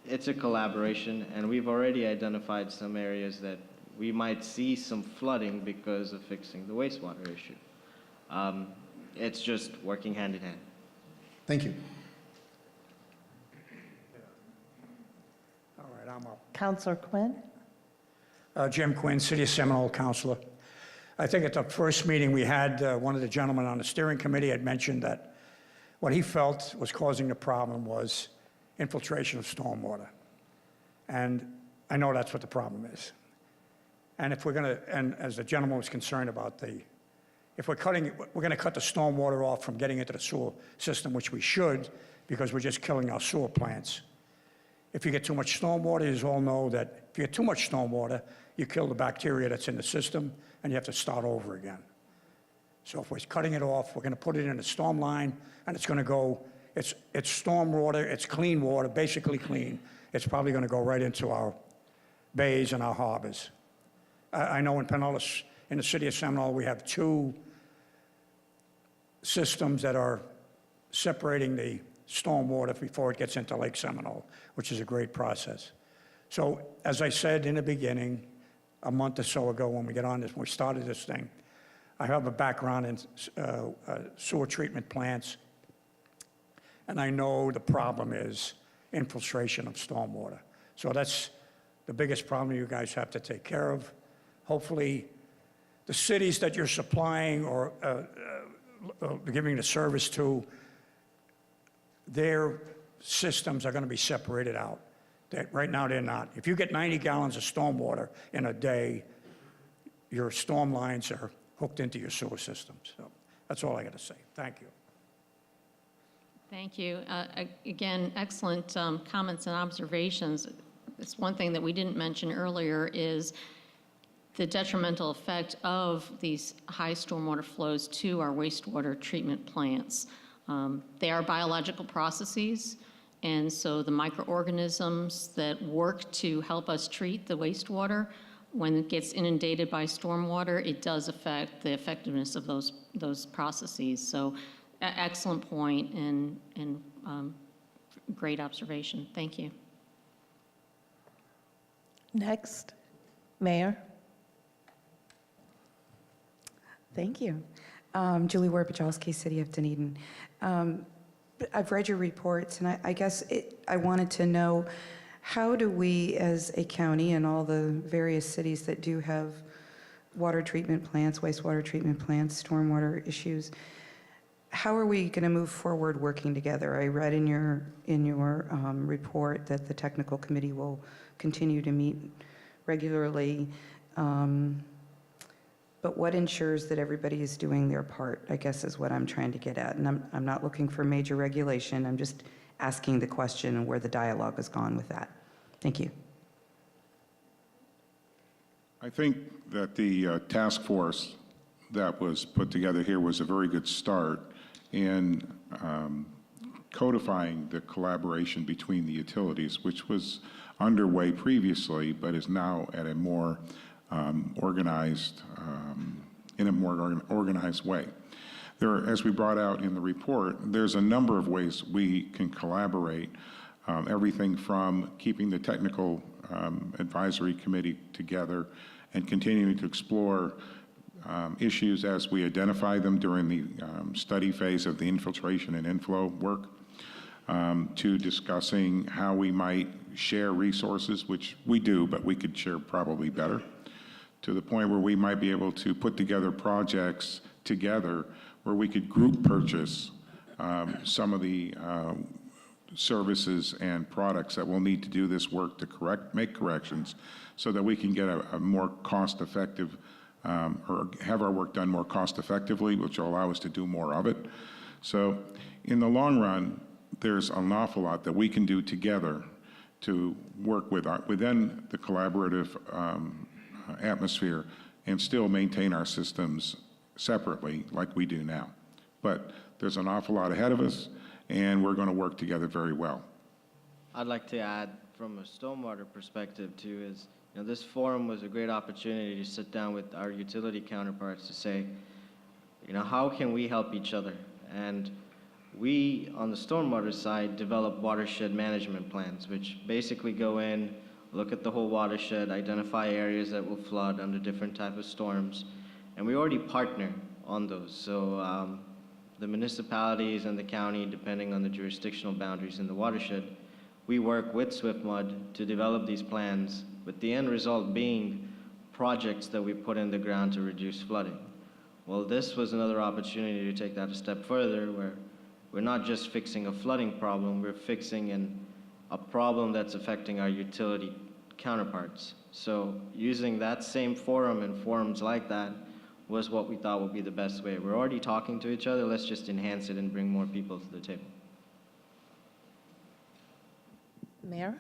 C: it's a collaboration, and we've already identified some areas that we might see some flooding because of fixing the wastewater issue. It's just working hand in hand.
G: Thank you.
H: All right, I'm up.
B: Counselor Quinn?
H: Jim Quinn, City of Seminole Councilor. I think at the first meeting we had, one of the gentlemen on the steering committee had mentioned that what he felt was causing the problem was infiltration of stormwater. And I know that's what the problem is. And if we're going to, and as the gentleman was concerned about if we're going to cut the stormwater off from getting into the sewer system, which we should, because we're just killing our sewer plants. If you get too much stormwater, you all know that if you get too much stormwater, you kill the bacteria that's in the system, and you have to start over again. So if we're cutting it off, we're going to put it in a storm line, and it's going to go, it's storm water, it's clean water, basically clean. It's probably going to go right into our bays and our harbors. I know in Pinellas, in the city of Seminole, we have 2 systems that are separating the storm water before it gets into Lake Seminole, which is a great process. So as I said in the beginning, a month or so ago when we started this thing, I have a background in sewer treatment plants, and I know the problem is infiltration of stormwater. So that's the biggest problem you guys have to take care of. Hopefully, the cities that you're supplying or giving the service to, their systems are going to be separated out. Right now, they're not. If you get 90 gallons of stormwater in a day, your storm lines are hooked into your sewer system. So that's all I got to say. Thank you.
E: Thank you. Again, excellent comments and observations. It's one thing that we didn't mention earlier is the detrimental effect of these high stormwater flows to our wastewater treatment plants. They are biological processes, and so the microorganisms that work to help us treat the wastewater, when it gets inundated by stormwater, it does affect the effectiveness of those processes. So excellent point and great observation. Thank you.
B: Next, Mayor.
I: Thank you. Julie Warpachowski, City of Dunedin. I've read your reports, and I guess I wanted to know, how do we as a county and all the various cities that do have water treatment plants, wastewater treatment plants, stormwater issues, how are we going to move forward working together? I read in your report that the technical committee will continue to meet regularly. But what ensures that everybody is doing their part, I guess, is what I'm trying to get at. And I'm not looking for major regulation. I'm just asking the question and where the dialogue has gone with that. Thank you.
D: I think that the task force that was put together here was a very good start in codifying the collaboration between the utilities, which was underway previously, but is now at a more organized way. As we brought out in the report, there's a number of ways we can collaborate, everything from keeping the technical advisory committee together and continuing to explore issues as we identify them during the study phase of the infiltration and inflow work, to discussing how we might share resources, which we do, but we could share probably better, to the point where we might be able to put together projects together where we could group purchase some of the services and products that we'll need to do this work to make corrections so that we can get a more cost-effective or have our work done more cost-effectively, which will allow us to do more of it. So in the long run, there's an awful lot that we can do together to work within the collaborative atmosphere and still maintain our systems separately like we do now. But there's an awful lot ahead of us, and we're going to work together very well.
C: I'd like to add from a stormwater perspective too is, this forum was a great opportunity to sit down with our utility counterparts to say, how can we help each other? And we, on the stormwater side, develop watershed management plans, which basically go in, look at the whole watershed, identify areas that will flood under different type of storms, and we already partner on those. So the municipalities and the county, depending on the jurisdictional boundaries in the watershed, we work with SwiftMud to develop these plans, with the end result being projects that we put in the ground to reduce flooding. Well, this was another opportunity to take that a step further, where we're not just fixing a flooding problem, we're fixing a problem that's affecting our utility counterparts. So using that same forum and forums like that was what we thought would be the best way. We're already talking to each other, let's just enhance it and bring more people to the table.
B: Mayor?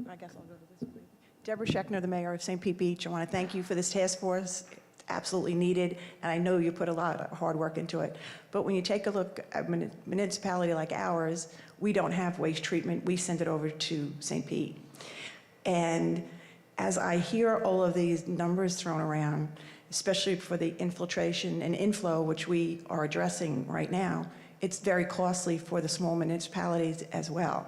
J: I guess I'll go to this one. Deborah Schechner, the mayor of St. Pete Beach. I want to thank you for this task force. It's absolutely needed, and I know you put a lot of hard work into it. But when you take a look at a municipality like ours, we don't have waste treatment. We send it over to St. Pete. And as I hear all of these numbers thrown around, especially for the infiltration and inflow, which we are addressing right now, it's very costly for the small municipalities as well.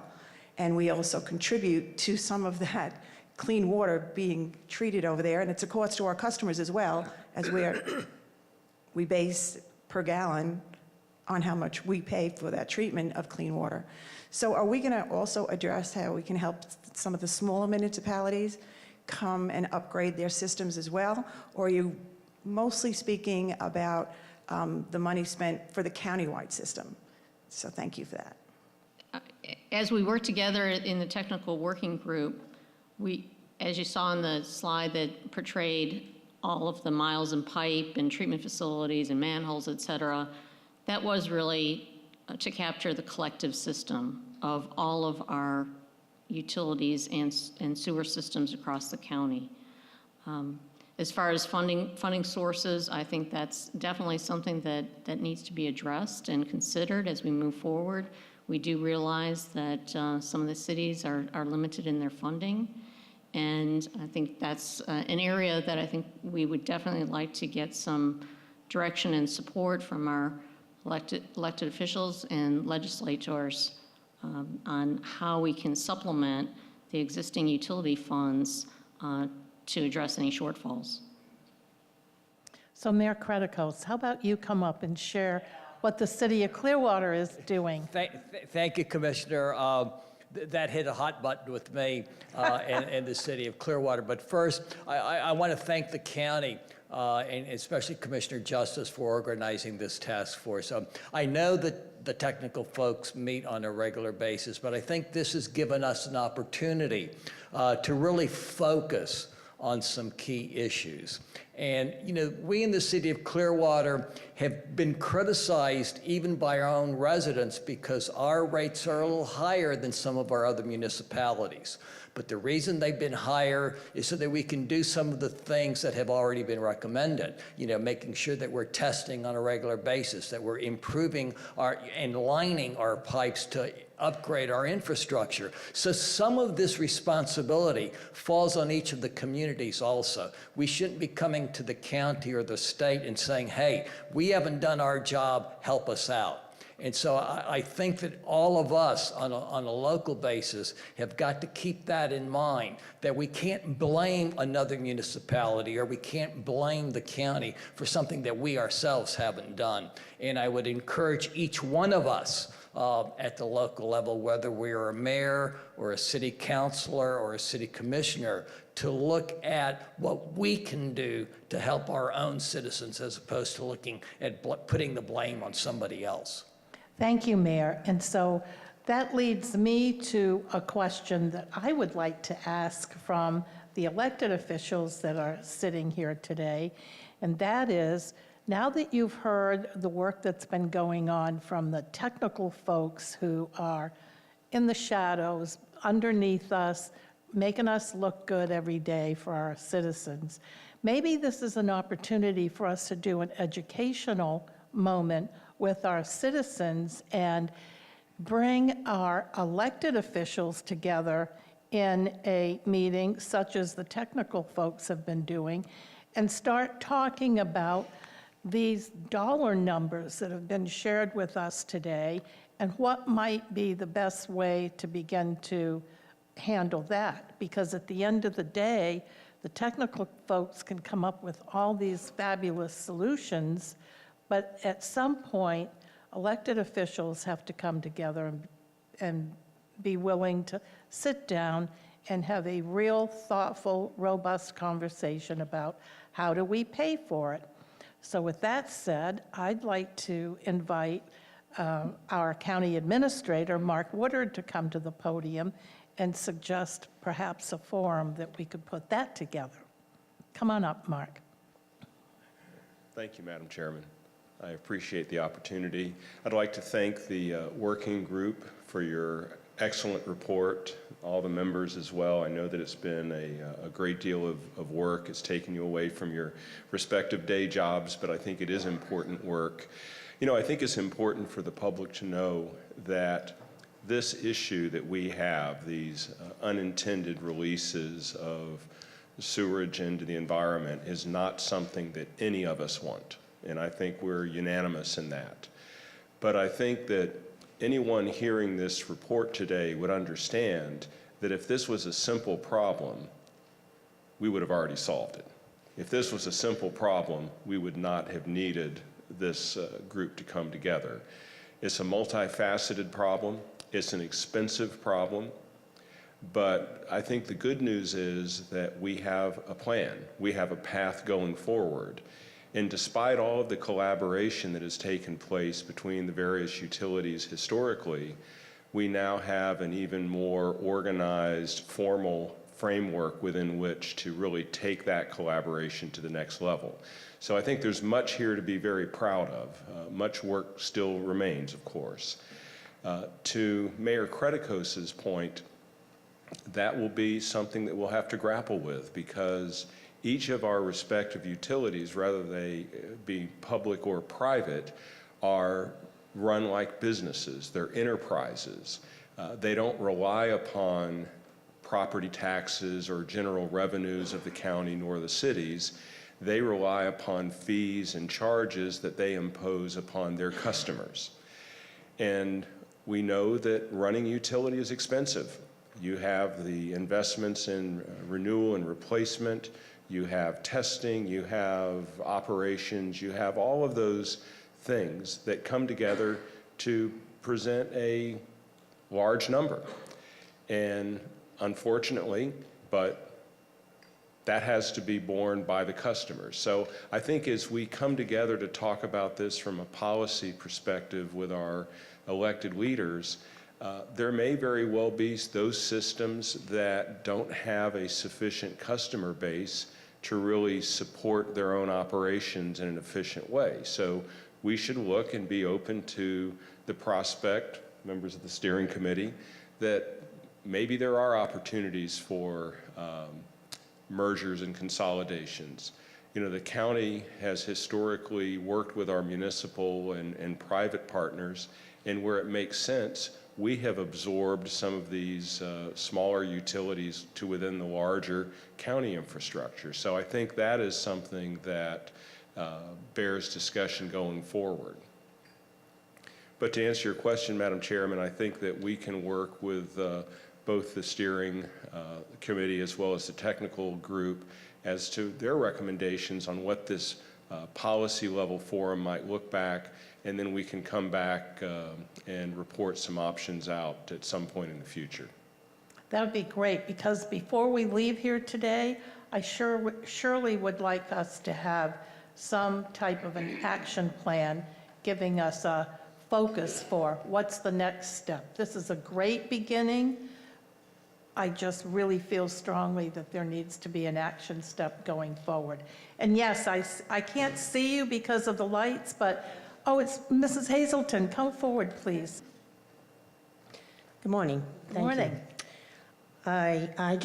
J: And we also contribute to some of that clean water being treated over there, and it's a cost to our customers as well, as we base per gallon on how much we pay for that treatment of clean water. So are we going to also address how we can help some of the smaller municipalities come and upgrade their systems as well? Or are you mostly speaking about the money spent for the countywide system? So thank you for that.
E: As we work together in the technical working group, we, as you saw on the slide that portrayed all of the miles and pipe and treatment facilities and manholes, et cetera, that was really to capture the collective system of all of our utilities and sewer systems across the county. As far as funding sources, I think that's definitely something that needs to be addressed and considered as we move forward. We do realize that some of the cities are limited in their funding, and I think that's an area that I think we would definitely like to get some direction and support from our elected officials and legislators on how we can supplement the existing utility funds to address any shortfalls.
B: So Mayor Kretikos, how about you come up and share what the city of Clearwater is doing?
K: Thank you, Commissioner. That hit a hot button with me and the city of Clearwater. But first, I want to thank the county and especially Commissioner Justice for organizing this task force. I know that the technical folks meet on a regular basis, but I think this has given us an opportunity to really focus on some key issues. And, you know, we in the city of Clearwater have been criticized even by our own residents because our rates are a little higher than some of our other municipalities. But the reason they've been higher is so that we can do some of the things that have already been recommended. You know, making sure that we're testing on a regular basis, that we're improving and lining our pipes to upgrade our infrastructure. So some of this responsibility falls on each of the communities also. We shouldn't be coming to the county or the state and saying, hey, we haven't done our job, help us out. And so I think that all of us on a local basis have got to keep that in mind, that we can't blame another municipality or we can't blame the county for something that we ourselves haven't done. And I would encourage each one of us at the local level, whether we're a mayor or a city councilor or a city commissioner, to look at what we can do to help our own citizens as opposed to looking at putting the blame on somebody else.
B: Thank you, Mayor. And so that leads me to a question that I would like to ask from the elected officials that are sitting here today, and that is, now that you've heard the work that's been going on from the technical folks who are in the shadows, underneath us, making us look good every day for our citizens, maybe this is an opportunity for us to do an educational moment with our citizens and bring our elected officials together in a meeting such as the technical folks have been doing and start talking about these dollar numbers that have been shared with us today and what might be the best way to begin to handle that. Because at the end of the day, the technical folks can come up with all these fabulous solutions, but at some point, elected officials have to come together and be willing to sit down and have a real thoughtful, robust conversation about how do we pay for it. So with that said, I'd like to invite our county administrator, Mark Woodard, to come to the podium and suggest perhaps a forum that we could put that together. Come on up, Mark.
L: Thank you, Madam Chairman. I appreciate the opportunity. I'd like to thank the working group for your excellent report, all the members as well. I know that it's been a great deal of work. It's taken you away from your respective day jobs, but I think it is important work. You know, I think it's important for the public to know that this issue that we have, these unintended releases of sewerage into the environment, is not something that any of us want. And I think we're unanimous in that. But I think that anyone hearing this report today would understand that if this was a simple problem, we would have already solved it. If this was a simple problem, we would not have needed this group to come together. It's a multifaceted problem. It's an expensive problem. But I think the good news is that we have a plan. We have a path going forward. And despite all of the collaboration that has taken place between the various utilities historically, we now have an even more organized, formal framework within which to really take that collaboration to the next level. So I think there's much here to be very proud of. Much work still remains, of course. To Mayor Kretikos's point, that will be something that we'll have to grapple with, because each of our respective utilities, whether they be public or private, are run like businesses. They're enterprises. They don't rely upon property taxes or general revenues of the county nor the cities. They rely upon fees and charges that they impose upon their customers. And we know that running utility is expensive. You have the investments in renewal and replacement, you have testing, you have operations, you have all of those things that come together to present a large number. And unfortunately, but that has to be borne by the customers. So I think as we come together to talk about this from a policy perspective with our elected leaders, there may very well be those systems that don't have a sufficient customer base to really support their own operations in an efficient way. So we should look and be open to the prospect, members of the steering committee, that maybe there are opportunities for mergers and consolidations. You know, the county has historically worked with our municipal and private partners, and where it makes sense, we have absorbed some of these smaller utilities to within the larger county infrastructure. So I think that is something that bears discussion going forward. But to answer your question, Madam Chairman, I think that we can work with both the steering committee as well as the technical group as to their recommendations on what this policy level forum might look back, and then we can come back and report some options out at some point in the future.
B: That would be great, because before we leave here today, I surely would like us to have some type of an action plan giving us a focus for what's the next step. This is a great beginning. I just really feel strongly that there needs to be an action step going forward. And yes, I can't see you because of the lights, but, oh, it's Mrs. Hazelton. Come forward, please.
M: Good morning.
B: Good morning.
M: I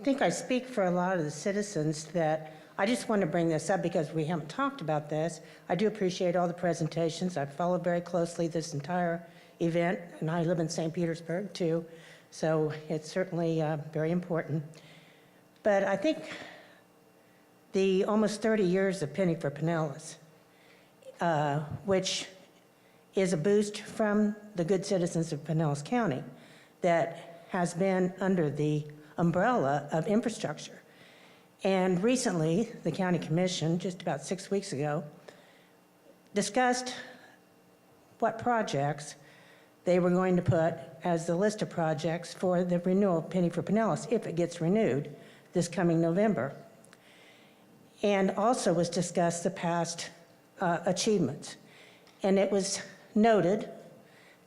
M: think I speak for a lot of the citizens that I just want to bring this up because we haven't talked about this. I do appreciate all the presentations. I've followed very closely this entire event, and I live in St. Petersburg too, so it's certainly very important. But I think the almost 30 years of Penny for Pinellas which is a boost from the good citizens of Pinellas County that has been under the umbrella of infrastructure. And recently, the County Commission, just about 6 weeks ago, discussed what projects they were going to put as the list of projects for the renewal of Penny for Pinellas, if it gets renewed this coming November. And also was discussed the past achievements. And it was noted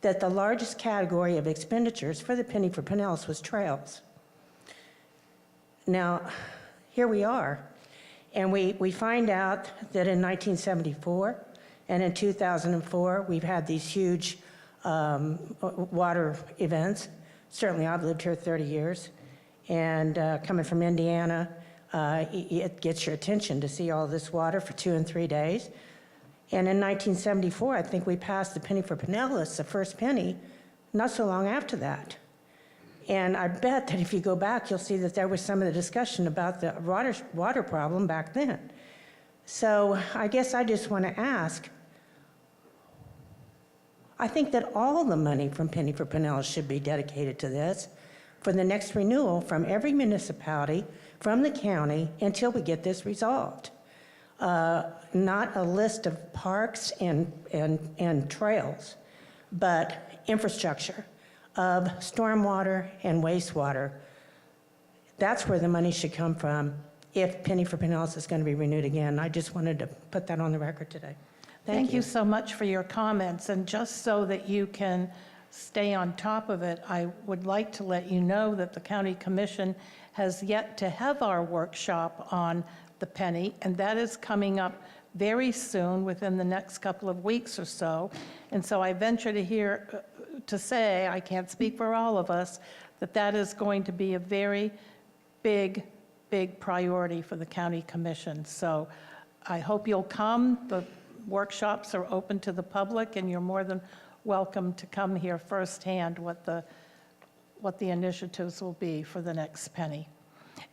M: that the largest category of expenditures for the Penny for Pinellas was trails. Now, here we are, and we find out that in 1974 and in 2004, we've had these huge water events. Certainly, I've lived here 30 years, and coming from Indiana, it gets your attention to see all this water for 2 and 3 days. And in 1974, I think we passed the Penny for Pinellas, the first penny, not so long after that. And I bet that if you go back, you'll see that there was some of the discussion about the water problem back then. So I guess I just want to ask, I think that all the money from Penny for Pinellas should be dedicated to this for the next renewal from every municipality, from the county, until we get this resolved. Not a list of parks and trails, but infrastructure of stormwater and wastewater. That's where the money should come from if Penny for Pinellas is going to be renewed again. I just wanted to put that on the record today.
B: Thank you so much for your comments. And just so that you can stay on top of it, I would like to let you know that the County Commission has yet to have our workshop on the penny, and that is coming up very soon, within the next couple of weeks or so. And so I venture to say, I can't speak for all of us, that that is going to be a very big priority for the County Commission. So I hope you'll come. The workshops are open to the public, and you're more than welcome to come hear firsthand what the initiatives will be for the next penny.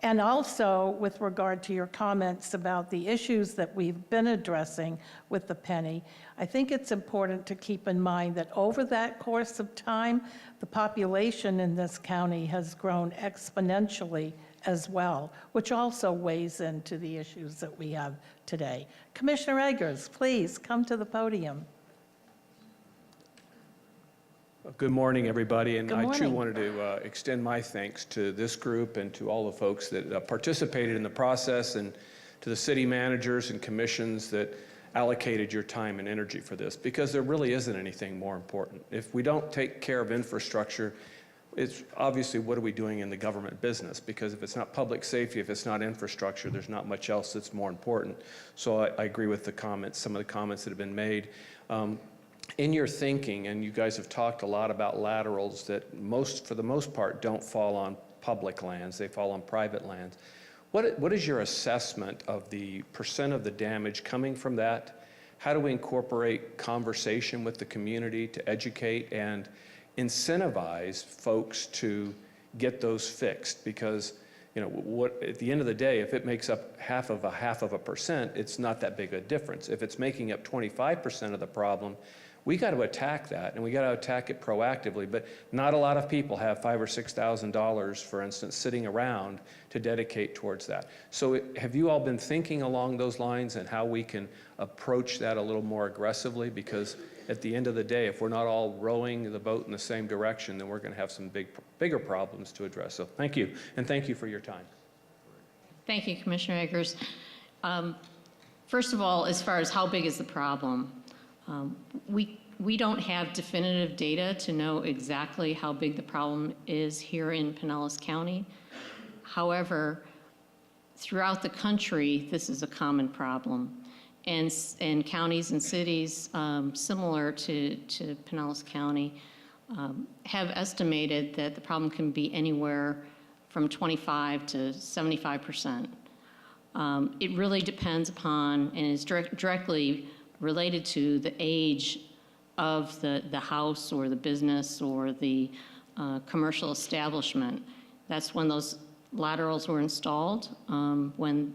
B: And also, with regard to your comments about the issues that we've been addressing with the penny, I think it's important to keep in mind that over that course of time, the population in this county has grown exponentially as well, which also weighs into the issues that we have today. Commissioner Eggers, please come to the podium.
N: Good morning, everybody, and
B: Good
N: I too
B: morning.
N: wanted to extend my thanks to this group and to all the folks that participated in the process, and to the city managers and commissions that allocated your time and energy for this, because there really isn't anything more important. If we don't take care of infrastructure, it's obviously what are we doing in the government business? Because if it's not public safety, if it's not infrastructure, there's not much else that's more important. So I agree with the comments, some of the comments that have been made. In your thinking, and you guys have talked a lot about laterals that for the most part, don't fall on public lands, they fall on private lands. What is your assessment of the percent of the damage coming from that? How do we incorporate conversation with the community to educate and incentivize folks to get those fixed? Because at the end of the day, if it makes up half of a percent, it's not that big a difference. If it's making up 25% of the problem, we got to attack that, and we got to attack it proactively. But not a lot of people have $5,000 or $6,000, for instance, sitting around to dedicate towards that. So have you all been thinking along those lines and how we can approach that a little more aggressively? Because at the end of the day, if we're not all rowing the boat in the same direction, then we're going to have some bigger problems to address. So thank you, and thank you for your time.
E: Thank you, Commissioner Eggers. First of all, as far as how big is the problem, we don't have definitive data to know exactly how big the problem is here in Pinellas County. However, throughout the country, this is a common problem. And counties and cities similar to Pinellas County have estimated that the problem can be anywhere from 25 to 75%. It really depends upon and is directly related to the age of the house or the business or the commercial establishment. That's when those laterals were installed, when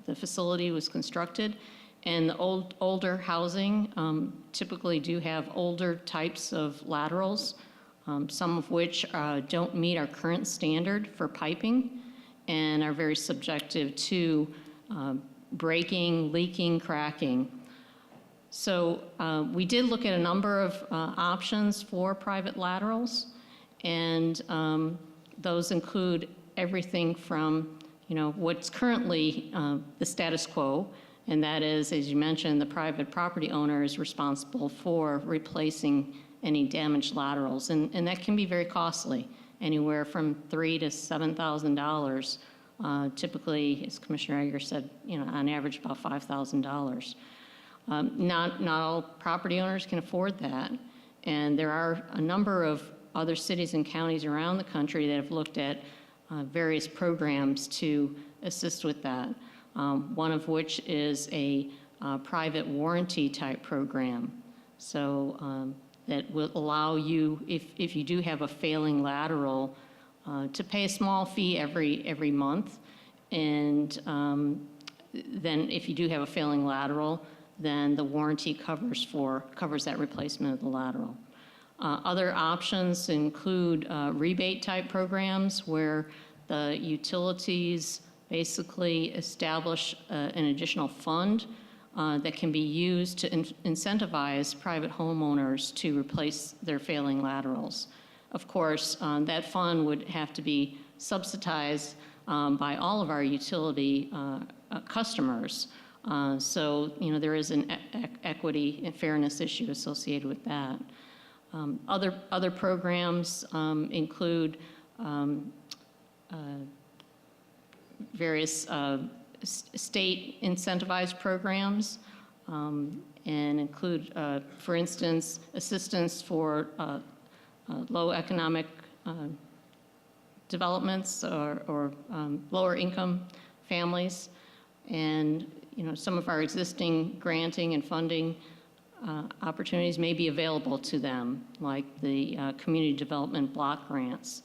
E: the facility was constructed, And the older housing typically do have older types of laterals, some of which don't meet our current standard for piping and are very subjective to breaking, leaking, cracking. So we did look at a number of options for private laterals, and those include everything from, what's currently the status quo, and that is, as you mentioned, the private property owner is responsible for replacing any damaged laterals, and that can be very costly, anywhere from $3,000 to $7,000. Typically, as Commissioner Egger said, on average about $5,000. Not all property owners can afford that, and there are a number of other cities and counties around the country that have looked at various programs to assist with that. One of which is a private warranty type program. So that will allow you, if you do have a failing lateral, to pay a small fee every month. And then if you do have a failing lateral, then the warranty covers that replacement of the lateral. Other options include rebate type programs where the utilities basically establish an additional fund that can be used to incentivize private homeowners to replace their failing laterals. Of course, that fund would have to be subsidized by all of our utility customers. So, there is an equity and fairness issue associated with that. Other programs include various state incentivized programs and include, for instance, assistance for low economic developments or lower income families. And some of our existing granting and funding opportunities may be available to them, like the community development block grants.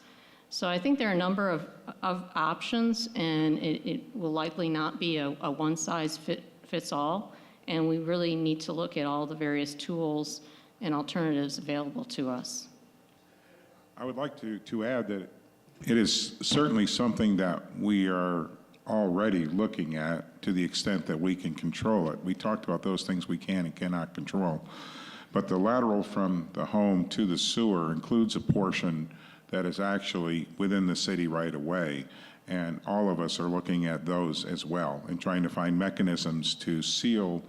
E: So I think there are a number of options, and it will likely not be a one-size-fits-all, and we really need to look at all the various tools and alternatives available to us.
D: I would like to add that it is certainly something that we are already looking at to the extent that we can control it. We talked about those things we can and cannot control. But the lateral from the home to the sewer includes a portion that is actually within the city right away. And all of us are looking at those as well and trying to find mechanisms to seal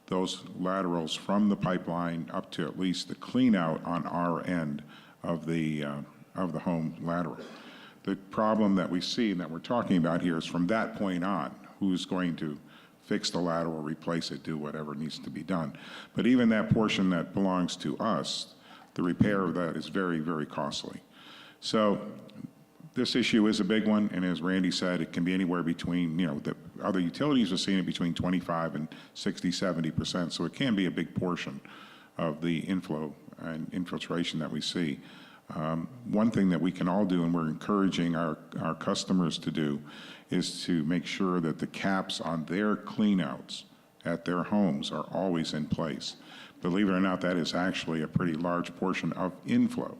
D: those laterals from the pipeline up to at least the clean out on our end of the home lateral. The problem that we see and that we're talking about here is from that point on, who's going to fix the lateral, replace it, do whatever needs to be done. But even that portion that belongs to us, the repair of that is very, very costly. So this issue is a big one, and as Randy said, it can be anywhere between, the other utilities are seeing it between 25 and 60, 70%, so it can be a big portion of the inflow and infiltration that we see. One thing that we can all do, and we're encouraging our customers to do, is to make sure that the caps on their cleanouts at their homes are always in place. Believe it or not, that is actually a pretty large portion of inflow.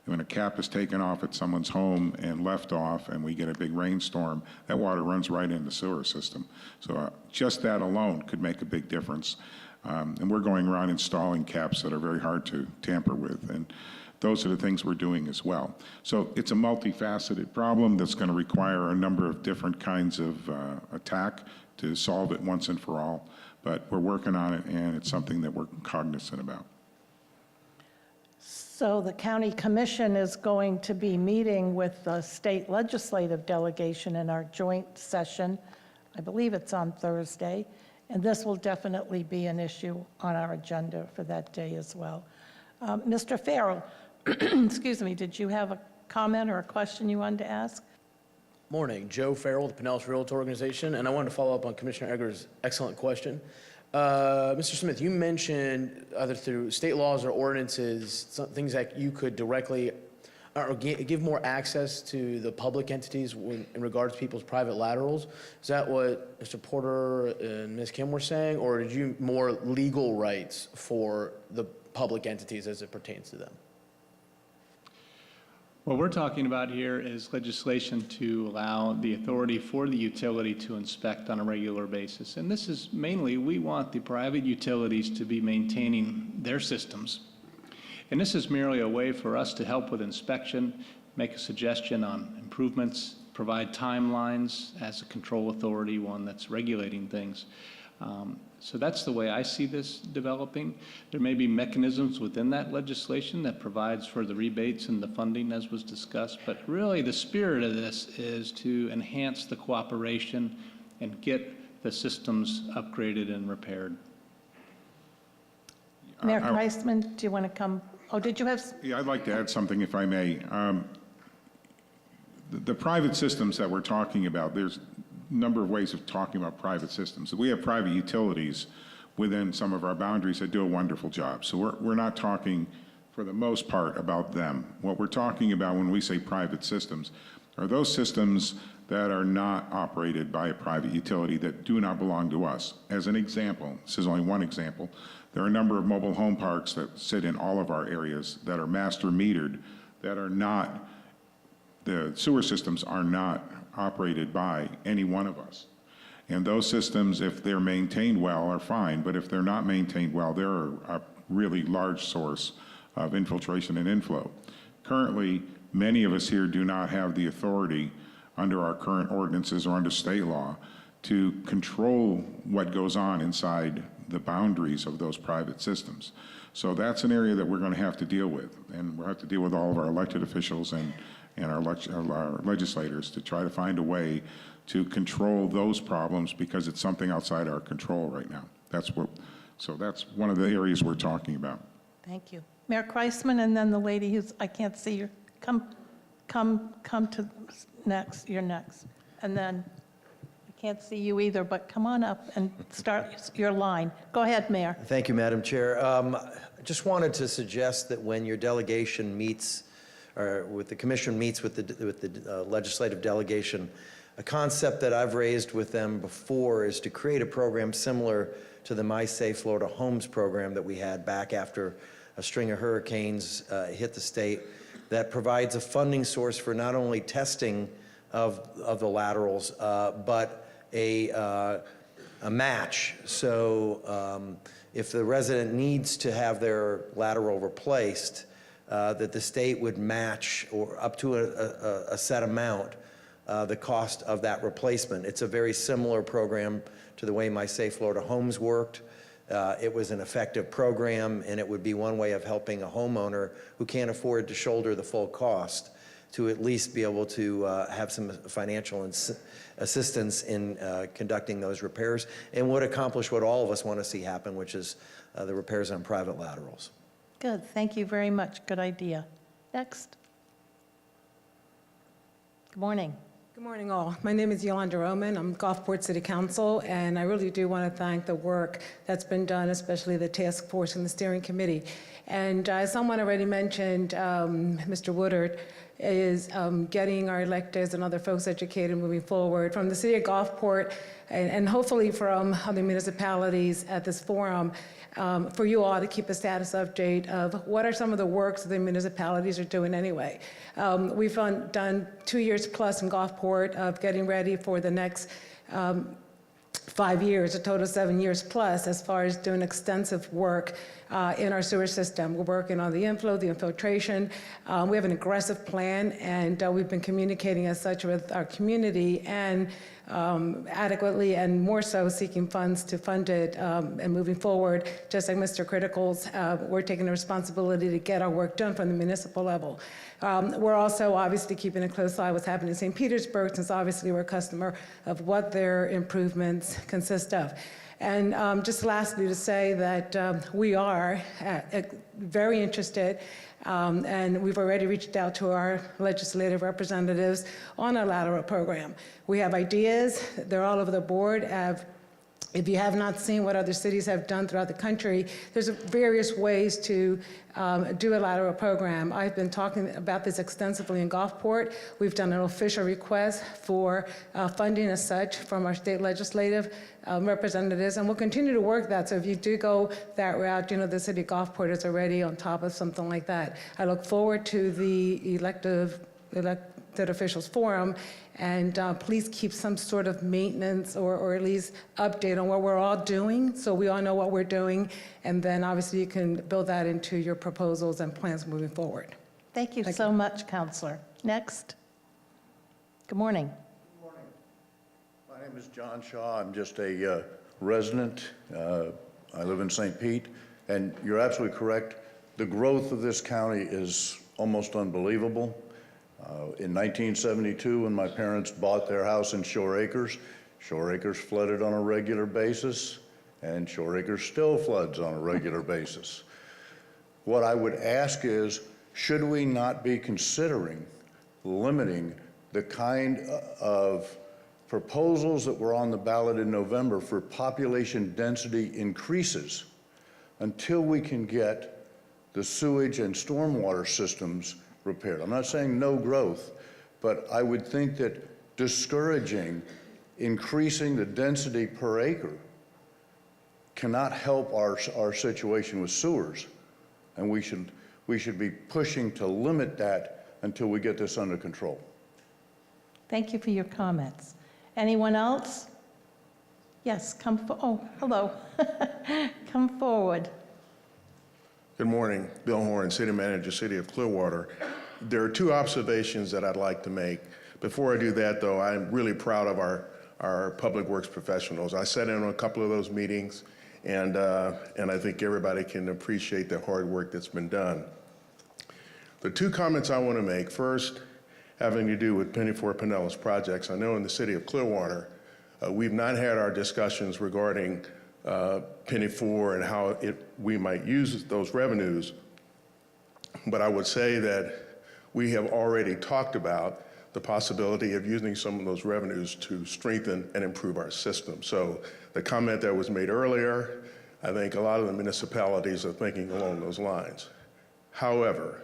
D: When a cap is taken off at someone's home and left off and we get a big rainstorm, that water runs right in the sewer system. So just that alone could make a big difference. And we're going around installing caps that are very hard to tamper with. And those are the things we're doing as well. So it's a multifaceted problem that's going to require a number of different kinds of attack to solve it once and for all. But we're working on it, and it's something that we're cognizant about.
B: So the county commission is going to be meeting with the state legislative delegation in our joint session. I believe it's on Thursday, and this will definitely be an issue on our agenda for that day as well. Mr. Farrell, excuse me, did you have a comment or a question you wanted to ask?
O: Morning, Joe Farrell, the Pinellas Realtor Organization, and I wanted to follow up on Commissioner Egger's excellent question. Mr. Smith, you mentioned either through state laws or ordinances, some things that you could directly or give more access to the public entities in regards to people's private laterals. Is that what Mr. Porter and Ms. Kim were saying, or did you more legal rights for the public entities as it pertains to them?
F: What we're talking about here is legislation to allow the authority for the utility to inspect on a regular basis. And this is mainly, we want the private utilities to be maintaining their systems. And this is merely a way for us to help with inspection, make a suggestion on improvements, provide timelines as a control authority, one that's regulating things. So that's the way I see this developing. There may be mechanisms within that legislation that provides for the rebates and the funding as was discussed, but really the spirit of this is to enhance the cooperation and get the systems upgraded and repaired.
B: Mayor Kreisman, do you want to come? Oh, did you have?
D: Yeah, I'd like to add something if I may. The private systems that we're talking about, there's number of ways of talking about private systems. We have private utilities within some of our boundaries that do a wonderful job. So we're not talking, for the most part, about them. What we're talking about when we say private systems are those systems that are not operated by a private utility that do not belong to us. As an example, this is only one example, there are a number of mobile home parks that sit in all of our areas that are master metered, that are not, the sewer systems are not operated by any one of us. And those systems, if they're maintained well, are fine, but if they're not maintained well, they're a really large source of infiltration and inflow. Currently, many of us here do not have the authority under our current ordinances or under state law to control what goes on inside the boundaries of those private systems. So that's an area that we're going to have to deal with, and we'll have to deal with all of our elected officials and our legislators to try to find a way to control those problems because it's something outside our control right now. So that's one of the areas we're talking about.
B: Thank you. Mayor Kreisman, and then the lady who's, I can't see you. Come to next, you're next. And then, I can't see you either, but come on up and start your line. Go ahead, Mayor.
P: Thank you, Madam Chair. I just wanted to suggest that when your delegation meets, or with the commission meets with the legislative delegation, a concept that I've raised with them before is to create a program similar to the My Safe Florida Homes program that we had back after a string of hurricanes hit the state, that provides a funding source for not only testing of the laterals, but a match. So if the resident needs to have their lateral replaced, that the state would match, or up to a set amount, the cost of that replacement. It's a very similar program to the way My Safe Florida Homes worked. It was an effective program, and it would be one way of helping a homeowner who can't afford to shoulder the full cost to at least be able to have some financial assistance in conducting those repairs, and would accomplish what all of us want to see happen, which is the repairs on private laterals.
B: Good, thank you very much. Good idea. Next. Good morning.
Q: Good morning, all. My name is Yolanda Roman. I'm Gulfport City Council, and I really do want to thank the work that's been done, especially the task force and the steering committee. And as someone already mentioned, Mr. Woodard is getting our electeds and other folks educated moving forward from the city of Gulfport and hopefully from other municipalities at this forum, for you all to keep a status update of what are some of the works that the municipalities are doing anyway. We've done 2 years plus in Gulfport of getting ready for the next 5 years, a total of 7 years plus, as far as doing extensive work in our sewer system. We're working on the inflow, the infiltration. We have an aggressive plan, and we've been communicating as such with our community and adequately and more so seeking funds to fund it and moving forward. Just like Mr. Criticals, we're taking the responsibility to get our work done from the municipal level. We're also obviously keeping a close eye on what's happening in St. Petersburg, since obviously we're a customer of what their improvements consist of. And just lastly to say that we are very interested, and we've already reached out to our legislative representatives on our lateral program. We have ideas, they're all over the board. If you have not seen what other cities have done throughout the country, there's various ways to do a lateral program. I've been talking about this extensively in Gulfport. We've done an official request for funding as such from our state legislative representatives, and we'll continue to work that. So if you do go that route, you know, the city of Gulfport is already on top of something like that. I look forward to the elected officials forum, and please keep some sort of maintenance or at least update on what we're all doing, so we all know what we're doing, and then obviously you can build that into your proposals and plans moving forward.
B: Thank you so much, Counselor. Next. Good morning.
R: My name is John Shaw. I'm just a resident. I live in St. Pete, and you're absolutely correct. The growth of this county is almost unbelievable. In 1972, when my parents bought their house in Shore Acres flooded on a regular basis, and Shore Acres still floods on a regular basis. What I would ask is, should we not be considering limiting the kind of proposals that were on the ballot in November for population density increases until we can get the sewage and stormwater systems repaired? I'm not saying no growth, but I would think that discouraging increasing the density per acre cannot help our situation with sewers, and we should be pushing to limit that until we get this under control.
B: Thank you for your comments. Anyone else? Yes, oh, hello. Come forward.
S: Good morning. Bill Horn, City Manager, City of Clearwater. There are two observations that I'd like to make. Before I do that, though, I'm really proud of our public works professionals. I sat in on a couple of those meetings, and I think everybody can appreciate the hard work that's been done. The two comments I want to make, first, having to do with Penny for Pinellas projects. I know in the City of Clearwater, we've not had our discussions regarding Penny 4 and how we might use those revenues, but I would say that we have already talked about the possibility of using some of those revenues to strengthen and improve our system. So the comment that was made earlier, I think a lot of the municipalities are thinking along those lines. However,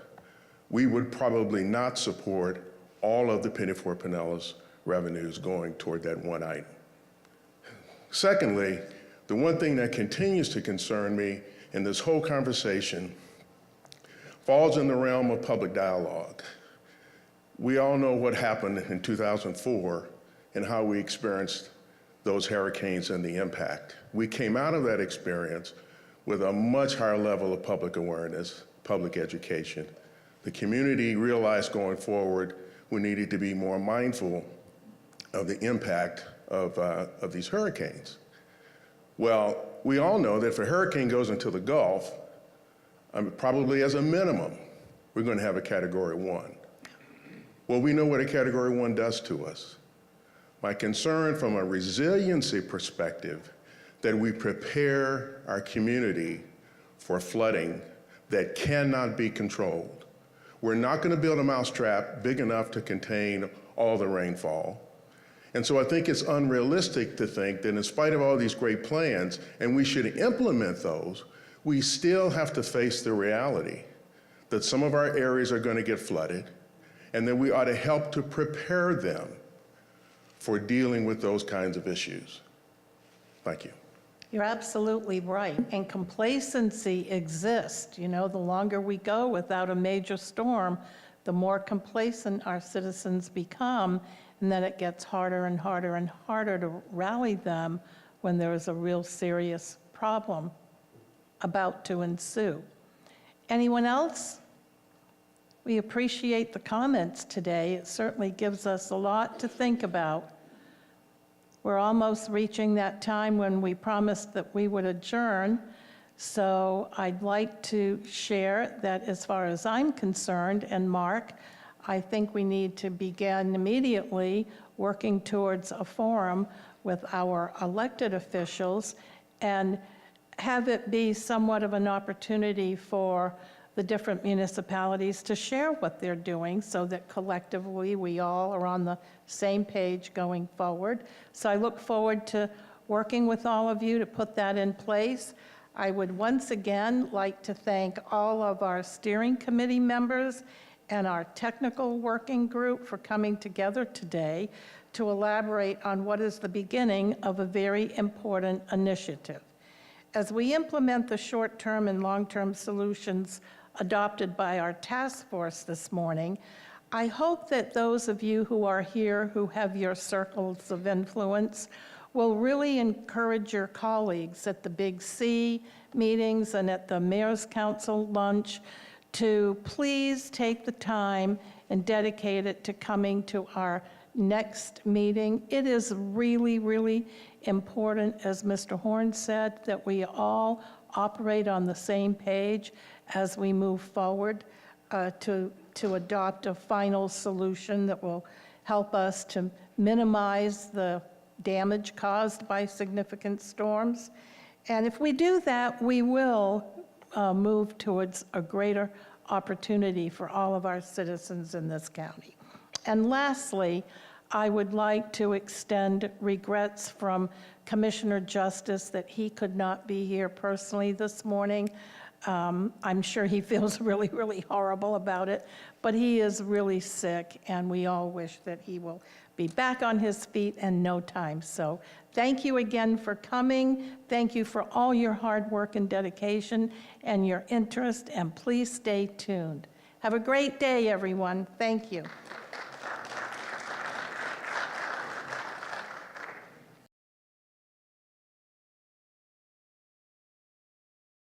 S: we would probably not support all of the Penny for Pinellas revenues going toward that one item. Secondly, the one thing that continues to concern me in this whole conversation falls in the realm of public dialogue. We all know what happened in 2004 and how we experienced those hurricanes and the impact. We came out of that experience with a much higher level of public awareness, public education. The community realized going forward we needed to be more mindful of the impact of these hurricanes. Well, we all know that if a hurricane goes into the Gulf, probably as a minimum, we're going to have a Category 1. Well, we know what a Category 1 does to us. My concern from a resiliency perspective, that we prepare our community for flooding that cannot be controlled. We're not going to build a mousetrap big enough to contain all the rainfall. And so I think it's unrealistic to think that in spite of all these great plans, and we should implement those, we still have to face the reality that some of our areas are going to get flooded, and that we ought to help to prepare them for dealing with those kinds of issues. Thank you.
B: You're absolutely right, and complacency exists. You know, the longer we go without a major storm, the more complacent our citizens become, and then it gets harder and harder and harder to rally them when there is a real serious problem about to ensue. Anyone else? We appreciate the comments today. It certainly gives us a lot to think about. We're almost reaching that time when we promised that we would adjourn. So I'd like to share that as far as I'm concerned, and Mark, I think we need to begin immediately working towards a forum with our elected officials and have it be somewhat of an opportunity for the different municipalities to share what they're doing so that collectively we all are on the same page going forward. So I look forward to working with all of you to put that in place. I would once again like to thank all of our steering committee members and our technical working group for coming together today to elaborate on what is the beginning of a very important initiative. As we implement the short-term and long-term solutions adopted by our task force this morning, I hope that those of you who are here who have your circles of influence will really encourage your colleagues at the Big C meetings and at the Mayor's Council lunch to please take the time and dedicate it to coming to our next meeting. It is really, really important, as Mr. Horn said, that we all operate on the same page as we move forward to adopt a final solution that will help us to minimize the damage caused by significant storms. And if we do that, we will move towards a greater opportunity for all of our citizens in this county. And lastly, I would like to extend regrets from Commissioner Justice that he could not be here personally this morning. I'm sure he feels really, really horrible about it, but he is really sick, and we all wish that he will be back on his feet in no time. So thank you again for coming. Thank you for all your hard work and dedication and your interest, and please stay tuned. Have a great day, everyone. Thank you.